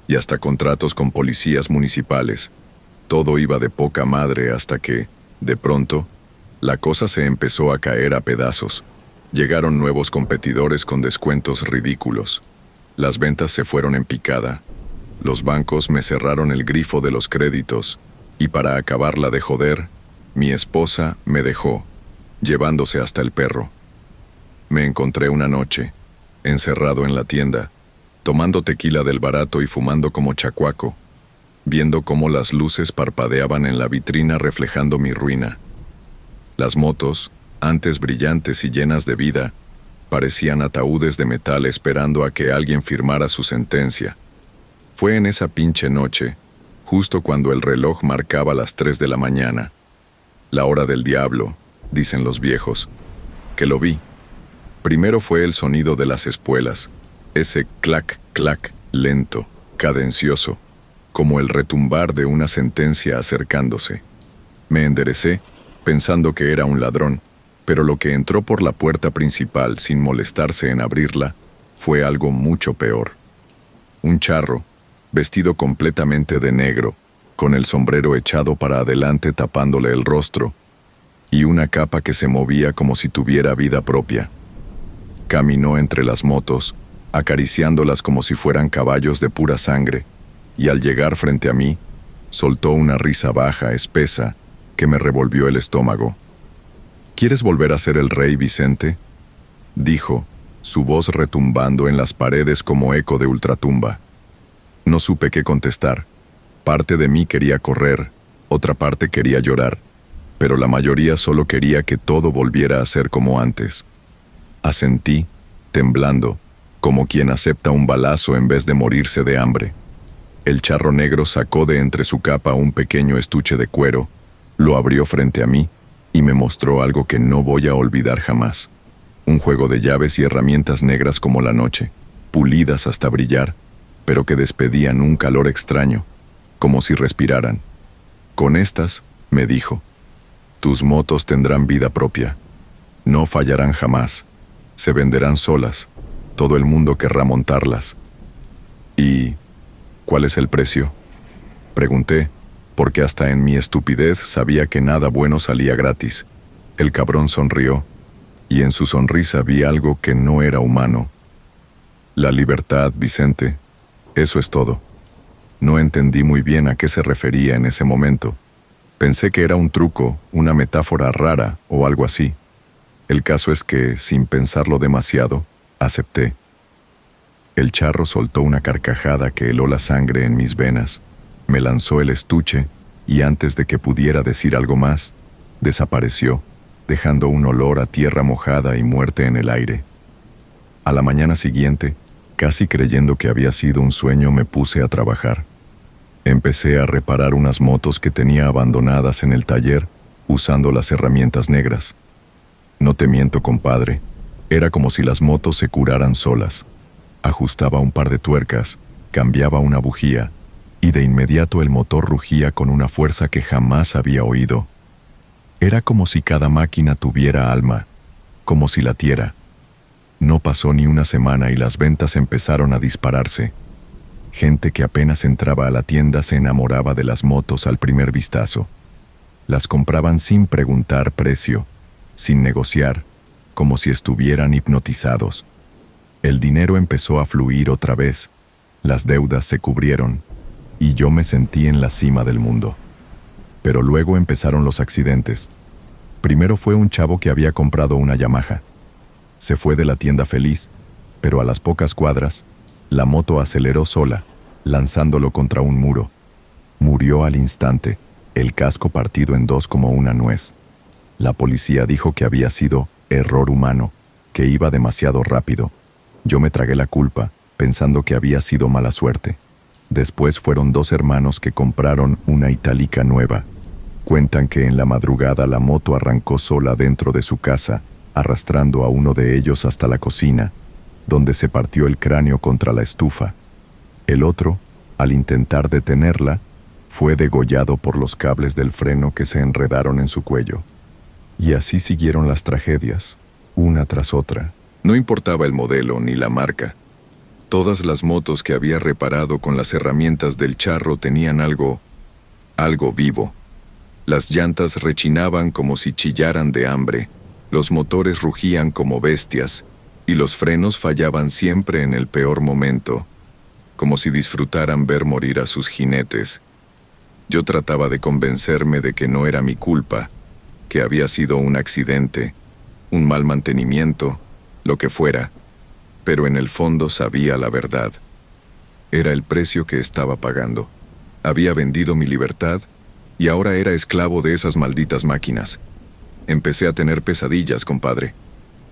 y hasta contratos con policías municipales. Todo iba de poca madre hasta que, de pronto, la cosa se empezó a caer a pedazos. Llegaron nuevos competidores con descuentos ridículos. Las ventas se fueron en picada. Los bancos me cerraron el grifo de los créditos, y para acabarla de joder, mi esposa me dejó, llevándose hasta el perro. Me encontré una noche, encerrado en la tienda, tomando tequila del barato y fumando como chacuaco, viendo cómo las luces parpadeaban en la vitrina reflejando mi ruina. Las motos, antes brillantes y llenas de vida, parecían ataúdes de metal esperando a que alguien firmara su sentencia. Fue en esa pinche noche, justo cuando el reloj marcaba las 3 de la mañana, la hora del diablo, dicen los viejos, que lo vi. Primero fue el sonido de las espuelas, ese clac, clac, lento, cadencioso, como el retumbar de una sentencia acercándose. Me enderecé, pensando que era un ladrón, pero lo que entró por la puerta principal sin molestarse en abrirla fue algo mucho peor. Un charro, vestido completamente de negro, con el sombrero echado para adelante tapándole el rostro, y una capa que se movía como si tuviera vida propia. Caminó entre las motos, acariciándolas como si fueran caballos de pura sangre, y al llegar frente a mí, soltó una risa baja, espesa, que me revolvió el estómago. ¿Quieres volver a ser el rey, Vicente?, dijo, su voz retumbando en las paredes como eco de ultratumba. No supe qué contestar. Parte de mí quería correr, otra parte quería llorar, pero la mayoría solo quería que todo volviera a ser como antes. Asentí, temblando, como quien acepta un balazo en vez de morirse de hambre. El charro negro sacó de entre su capa un pequeño estuche de cuero, lo abrió frente a mí y me mostró algo que no voy a olvidar jamás. Un juego de llaves y herramientas negras como la noche, pulidas hasta brillar, pero que despedían un calor extraño, como si respiraran. Con estas, me dijo, tus motos tendrán vida propia. No fallarán jamás. Se venderán solas. Todo el mundo querrá montarlas. ¿Y cuál es el precio?, pregunté, porque hasta en mi estupidez sabía que nada bueno salía gratis. El cabrón sonrió, y en su sonrisa vi algo que no era humano. La libertad, Vicente, eso es todo. No entendí muy bien a qué se refería en ese momento. Pensé que era un truco, una metáfora rara o algo así. El caso es que, sin pensarlo demasiado, acepté. El charro soltó una carcajada que heló la sangre en mis venas, me lanzó el estuche y antes de que pudiera decir algo más, desapareció, dejando un olor a tierra mojada y muerte en el aire. A la mañana siguiente, casi creyendo que había sido un sueño, me puse a trabajar. Empecé a reparar unas motos que tenía abandonadas en el taller, usando las herramientas negras. No te miento, compadre, era como si las motos se curaran solas. Ajustaba un par de tuercas, cambiaba una bujía, y de inmediato el motor rugía con una fuerza que jamás había oído. Era como si cada máquina tuviera alma, como si latiera. No pasó ni una semana y las ventas empezaron a dispararse. Gente que apenas entraba a la tienda se enamoraba de las motos al primer vistazo. Las compraban sin preguntar precio, sin negociar, como si estuvieran hipnotizados. El dinero empezó a fluir otra vez, las deudas se cubrieron, y yo me sentí en la cima del mundo. Pero luego empezaron los accidentes. Primero fue un chavo que había comprado una Yamaha. Se fue de la tienda feliz, pero a las pocas cuadras, la moto aceleró sola, lanzándolo contra un muro. Murió al instante, el casco partido en dos como una nuez. La policía dijo que había sido error humano, que iba demasiado rápido. Yo me tragué la culpa, pensando que había sido mala suerte. Después fueron dos hermanos que compraron una Itálica nueva. Cuentan que en la madrugada la moto arrancó sola dentro de su casa, arrastrando a uno de ellos hasta la cocina, donde se partió el cráneo contra la estufa. El otro, al intentar detenerla, fue degollado por los cables del freno que se enredaron en su cuello. Y así siguieron las tragedias, una tras otra. No importaba el modelo ni la marca. Todas las motos que había reparado con las herramientas del charro tenían algo vivo. Las llantas rechinaban como si chillaran de hambre, los motores rugían como bestias, y los frenos fallaban siempre en el peor momento, como si disfrutaran ver morir a sus jinetes. Yo trataba de convencerme de que no era mi culpa, que había sido un accidente, un mal mantenimiento, lo que fuera, pero en el fondo sabía la verdad. Era el precio que estaba pagando. Había vendido mi libertad y ahora era esclavo de esas malditas máquinas. Empecé a tener pesadillas, compadre.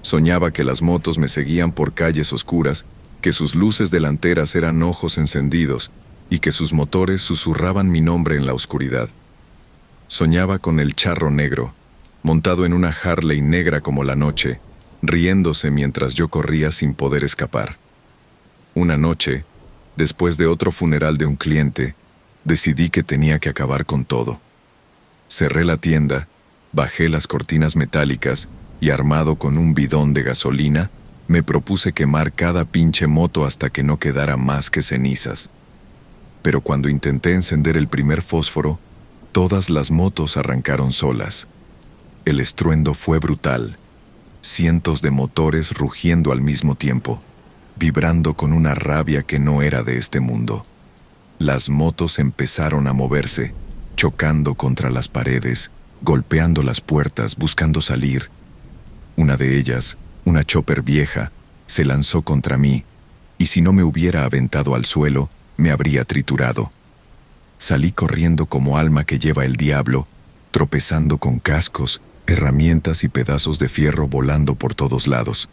Soñaba que las motos me seguían por calles oscuras, que sus luces delanteras eran ojos encendidos y que sus motores susurraban mi nombre en la oscuridad. Soñaba con el charro negro, montado en una Harley negra como la noche, riéndose mientras yo corría sin poder escapar. Una noche, después de otro funeral de un cliente, decidí que tenía que acabar con todo. Cerré la tienda, bajé las cortinas metálicas y armado con un bidón de gasolina, me propuse quemar cada pinche moto hasta que no quedara más que cenizas. Pero cuando intenté encender el primer fósforo, todas las motos arrancaron solas. El estruendo fue brutal. Cientos de motores rugiendo al mismo tiempo, vibrando con una rabia que no era de este mundo. Las motos empezaron a moverse, chocando contra las paredes, golpeando las puertas, buscando salir. Una de ellas, una chopper vieja, se lanzó contra mí, y si no me hubiera aventado al suelo, me habría triturado. Salí corriendo como alma que lleva el diablo, tropezando con cascos, herramientas y pedazos de fierro volando por todos lados.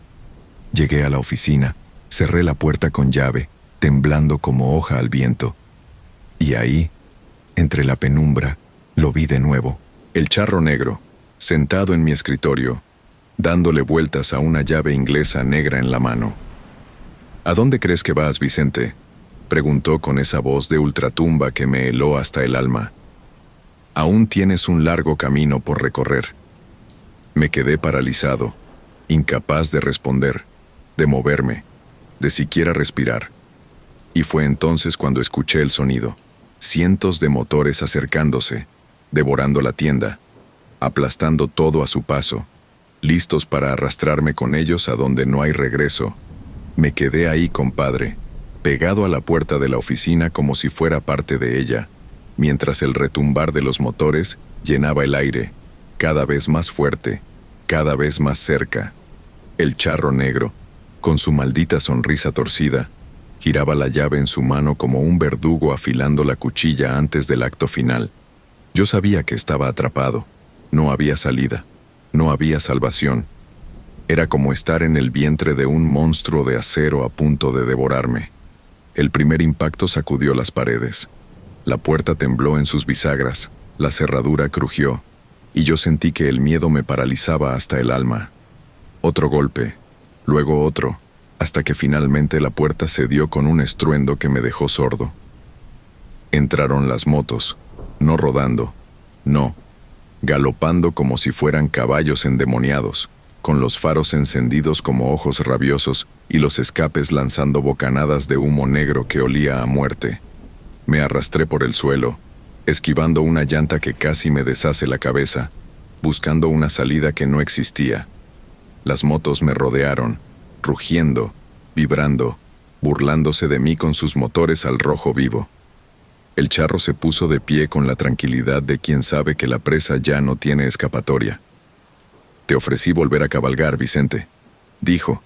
Llegué a la oficina, cerré la puerta con llave, temblando como hoja al viento. Y ahí, entre la penumbra, lo vi de nuevo, el charro negro, sentado en mi escritorio, dándole vueltas a una llave inglesa negra en la mano. ¿A dónde crees que vas, Vicente?, preguntó con esa voz de ultratumba que me heló hasta el alma. Aún tienes un largo camino por recorrer. Me quedé paralizado, incapaz de responder, de moverme, de siquiera respirar. Y fue entonces cuando escuché el sonido. Cientos de motores acercándose, devorando la tienda, aplastando todo a su paso, listos para arrastrarme con ellos a donde no hay regreso. Me quedé ahí, compadre, pegado a la puerta de la oficina como si fuera parte de ella, mientras el retumbar de los motores llenaba el aire, cada vez más fuerte, cada vez más cerca. El charro negro, con su maldita sonrisa torcida, giraba la llave en su mano como un verdugo afilando la cuchilla antes del acto final. Yo sabía que estaba atrapado. No había salida. No había salvación. Era como estar en el vientre de un monstruo de acero a punto de devorarme. El primer impacto sacudió las paredes. La puerta tembló en sus bisagras, la cerradura crujió, y yo sentí que el miedo me paralizaba hasta el alma. Otro golpe, luego otro, hasta que finalmente la puerta cedió con un estruendo que me dejó sordo. Entraron las motos, no rodando, no, galopando como si fueran caballos endemoniados, con los faros encendidos como ojos rabiosos y los escapes lanzando bocanadas de humo negro que olía a muerte. Me arrastré por el suelo, esquivando una llanta que casi me deshace la cabeza, buscando una salida que no existía. Las motos me rodearon, rugiendo, vibrando, burlándose de mí con sus motores al rojo vivo. El charro se puso de pie con la tranquilidad de quien sabe que la presa ya no tiene escapatoria. «Te ofrecí volver a cabalgar, Vicente», dijo,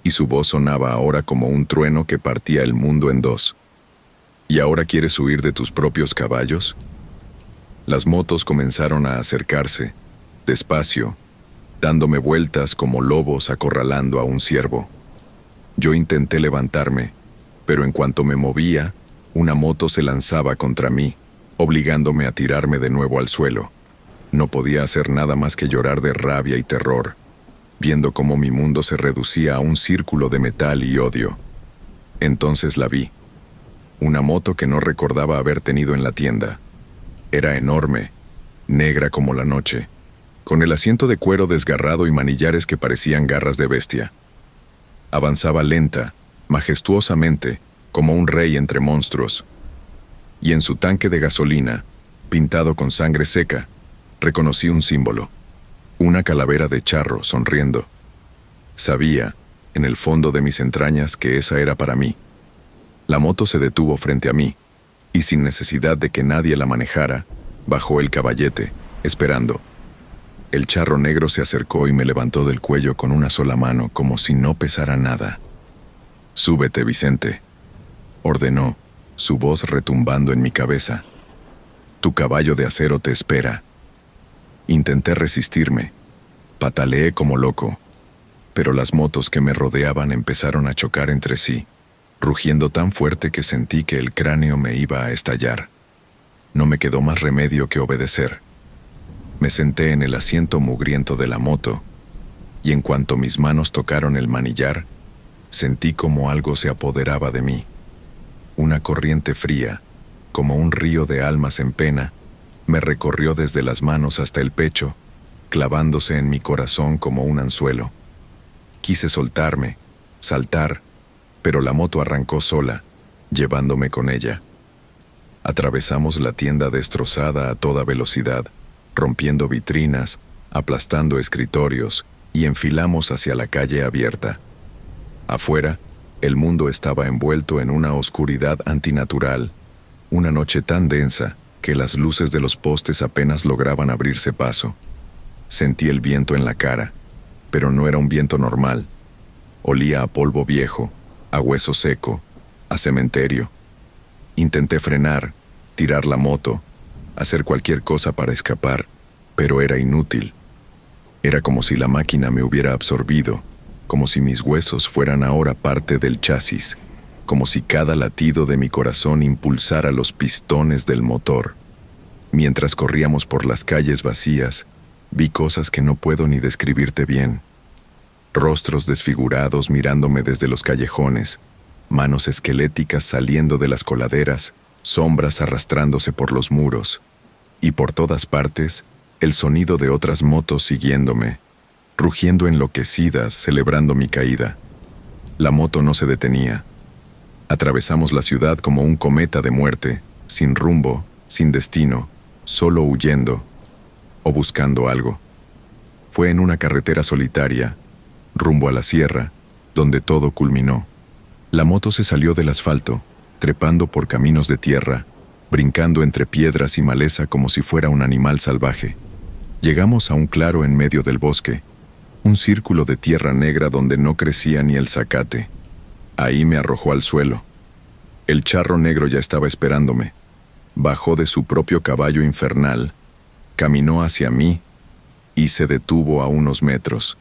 y su voz sonaba ahora como un trueno que partía el mundo en dos. «¿Y ahora quieres huir de tus propios caballos?» Las motos comenzaron a acercarse, despacio, dándome vueltas como lobos acorralando a un ciervo. Yo intenté levantarme, pero en cuanto me movía, una moto se lanzaba contra mí, obligándome a tirarme de nuevo al suelo. No podía hacer nada más que llorar de rabia y terror, viendo cómo mi mundo se reducía a un círculo de metal y odio. Entonces la vi. Una moto que no recordaba haber tenido en la tienda. Era enorme, negra como la noche, con el asiento de cuero desgarrado y manillares que parecían garras de bestia. Avanzaba lenta, majestuosamente, como un rey entre monstruos. Y en su tanque de gasolina, pintado con sangre seca, reconocí un símbolo, una calavera de charro sonriendo. Sabía, en el fondo de mis entrañas, que esa era para mí. La moto se detuvo frente a mí, y sin necesidad de que nadie la manejara, bajó el caballete, esperando. El charro negro se acercó y me levantó del cuello con una sola mano, como si no pesara nada. «Súbete, Vicente», ordenó, su voz retumbando en mi cabeza. «Tu caballo de acero te espera». Intenté resistirme, pataleé como loco, pero las motos que me rodeaban empezaron a chocar entre sí, rugiendo tan fuerte que sentí que el cráneo me iba a estallar. No me quedó más remedio que obedecer. Me senté en el asiento mugriento de la moto, y en cuanto mis manos tocaron el manillar, sentí como algo se apoderaba de mí. Una corriente fría, como un río de almas en pena, me recorrió desde las manos hasta el pecho, clavándose en mi corazón como un anzuelo. Quise soltarme, saltar, pero la moto arrancó sola, llevándome con ella. Atravesamos la tienda destrozada a toda velocidad, rompiendo vitrinas, aplastando escritorios, y enfilamos hacia la calle abierta. Afuera, el mundo estaba envuelto en una oscuridad antinatural, una noche tan densa que las luces de los postes apenas lograban abrirse paso. Sentí el viento en la cara, pero no era un viento normal. Olía a polvo viejo, a hueso seco, a cementerio. Intenté frenar, tirar la moto, hacer cualquier cosa para escapar, pero era inútil. Era como si la máquina me hubiera absorbido, como si mis huesos fueran ahora parte del chasis, como si cada latido de mi corazón impulsara los pistones del motor. Mientras corríamos por las calles vacías, vi cosas que no puedo ni describirte bien. Rostros desfigurados mirándome desde los callejones, manos esqueléticas saliendo de las coladeras, sombras arrastrándose por los muros, y por todas partes, el sonido de otras motos siguiéndome, rugiendo enloquecidas, celebrando mi caída. La moto no se detenía. Atravesamos la ciudad como un cometa de muerte, sin rumbo, sin destino, solo huyendo o buscando algo. Fue en una carretera solitaria, rumbo a la sierra, donde todo culminó. La moto se salió del asfalto, trepando por caminos de tierra, brincando entre piedras y maleza como si fuera un animal salvaje. Llegamos a un claro en medio del bosque, un círculo de tierra negra donde no crecía ni el zacate. Ahí me arrojó al suelo. El charro negro ya estaba esperándome. Bajó de su propio caballo infernal, caminó hacia mí y se detuvo a unos metros,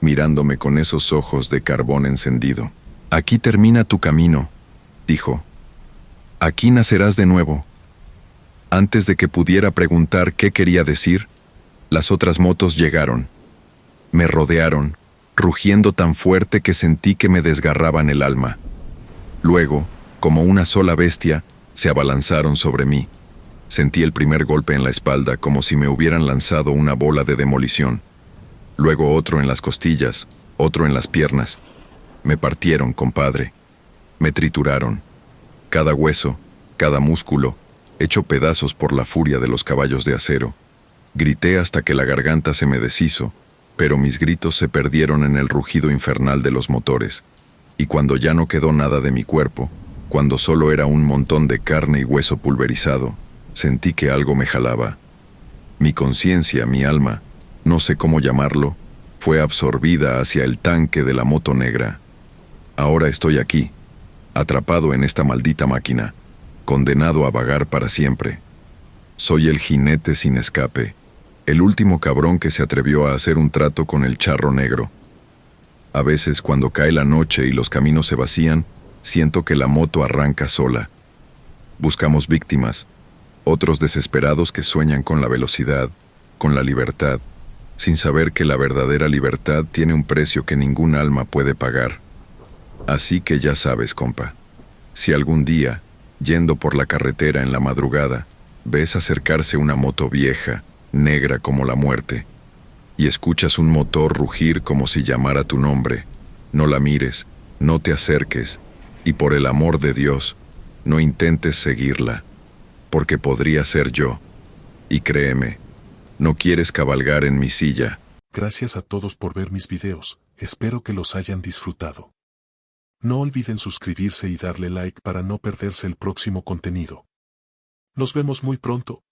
mirándome con esos ojos de carbón encendido. «Aquí termina tu camino», dijo. «Aquí nacerás de nuevo». Antes de que pudiera preguntar qué quería decir, las otras motos llegaron. Me rodearon, rugiendo tan fuerte que sentí que me desgarraban el alma. Luego, como una sola bestia, se abalanzaron sobre mí. Sentí el primer golpe en la espalda como si me hubieran lanzado una bola de demolición. Luego otro en las costillas, otro en las piernas. Me partieron, compadre. Me trituraron. Cada hueso, cada músculo, hecho pedazos por la furia de los caballos de acero. Grité hasta que la garganta se me deshizo, pero mis gritos se perdieron en el rugido infernal de los motores, y cuando ya no quedó nada de mi cuerpo, cuando solo era un montón de carne y hueso pulverizado, sentí que algo me jalaba. Mi conciencia, mi alma, no sé cómo llamarlo, fue absorbida hacia el tanque de la moto negra. Ahora estoy aquí, atrapado en esta maldita máquina, condenado a vagar para siempre. Soy el jinete sin escape, el último cabrón que se atrevió a hacer un trato con el charro negro. A veces, cuando cae la noche y los caminos se vacían, siento que la moto arranca sola. Buscamos víctimas, otros desesperados que sueñan con la velocidad, con la libertad, sin saber que la verdadera libertad tiene un precio que ningún alma puede pagar. Así que ya sabes, compa, si algún día, yendo por la carretera en la madrugada, ves acercarse una moto vieja, negra como la muerte, y escuchas un motor rugir como si llamara tu nombre, no la mires, no te acerques, y por el amor de Dios, no intentes seguirla, porque podría ser yo. Y créeme, no quieres cabalgar en mi silla. Gracias a todos por ver mis videos, espero que los hayan disfrutado. No olviden suscribirse y darle like para no perderse el próximo contenido. Nos vemos muy pronto.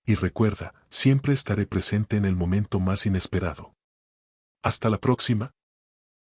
Y recuerda, siempre estaré presente en el momento más inesperado. Hasta la próxima.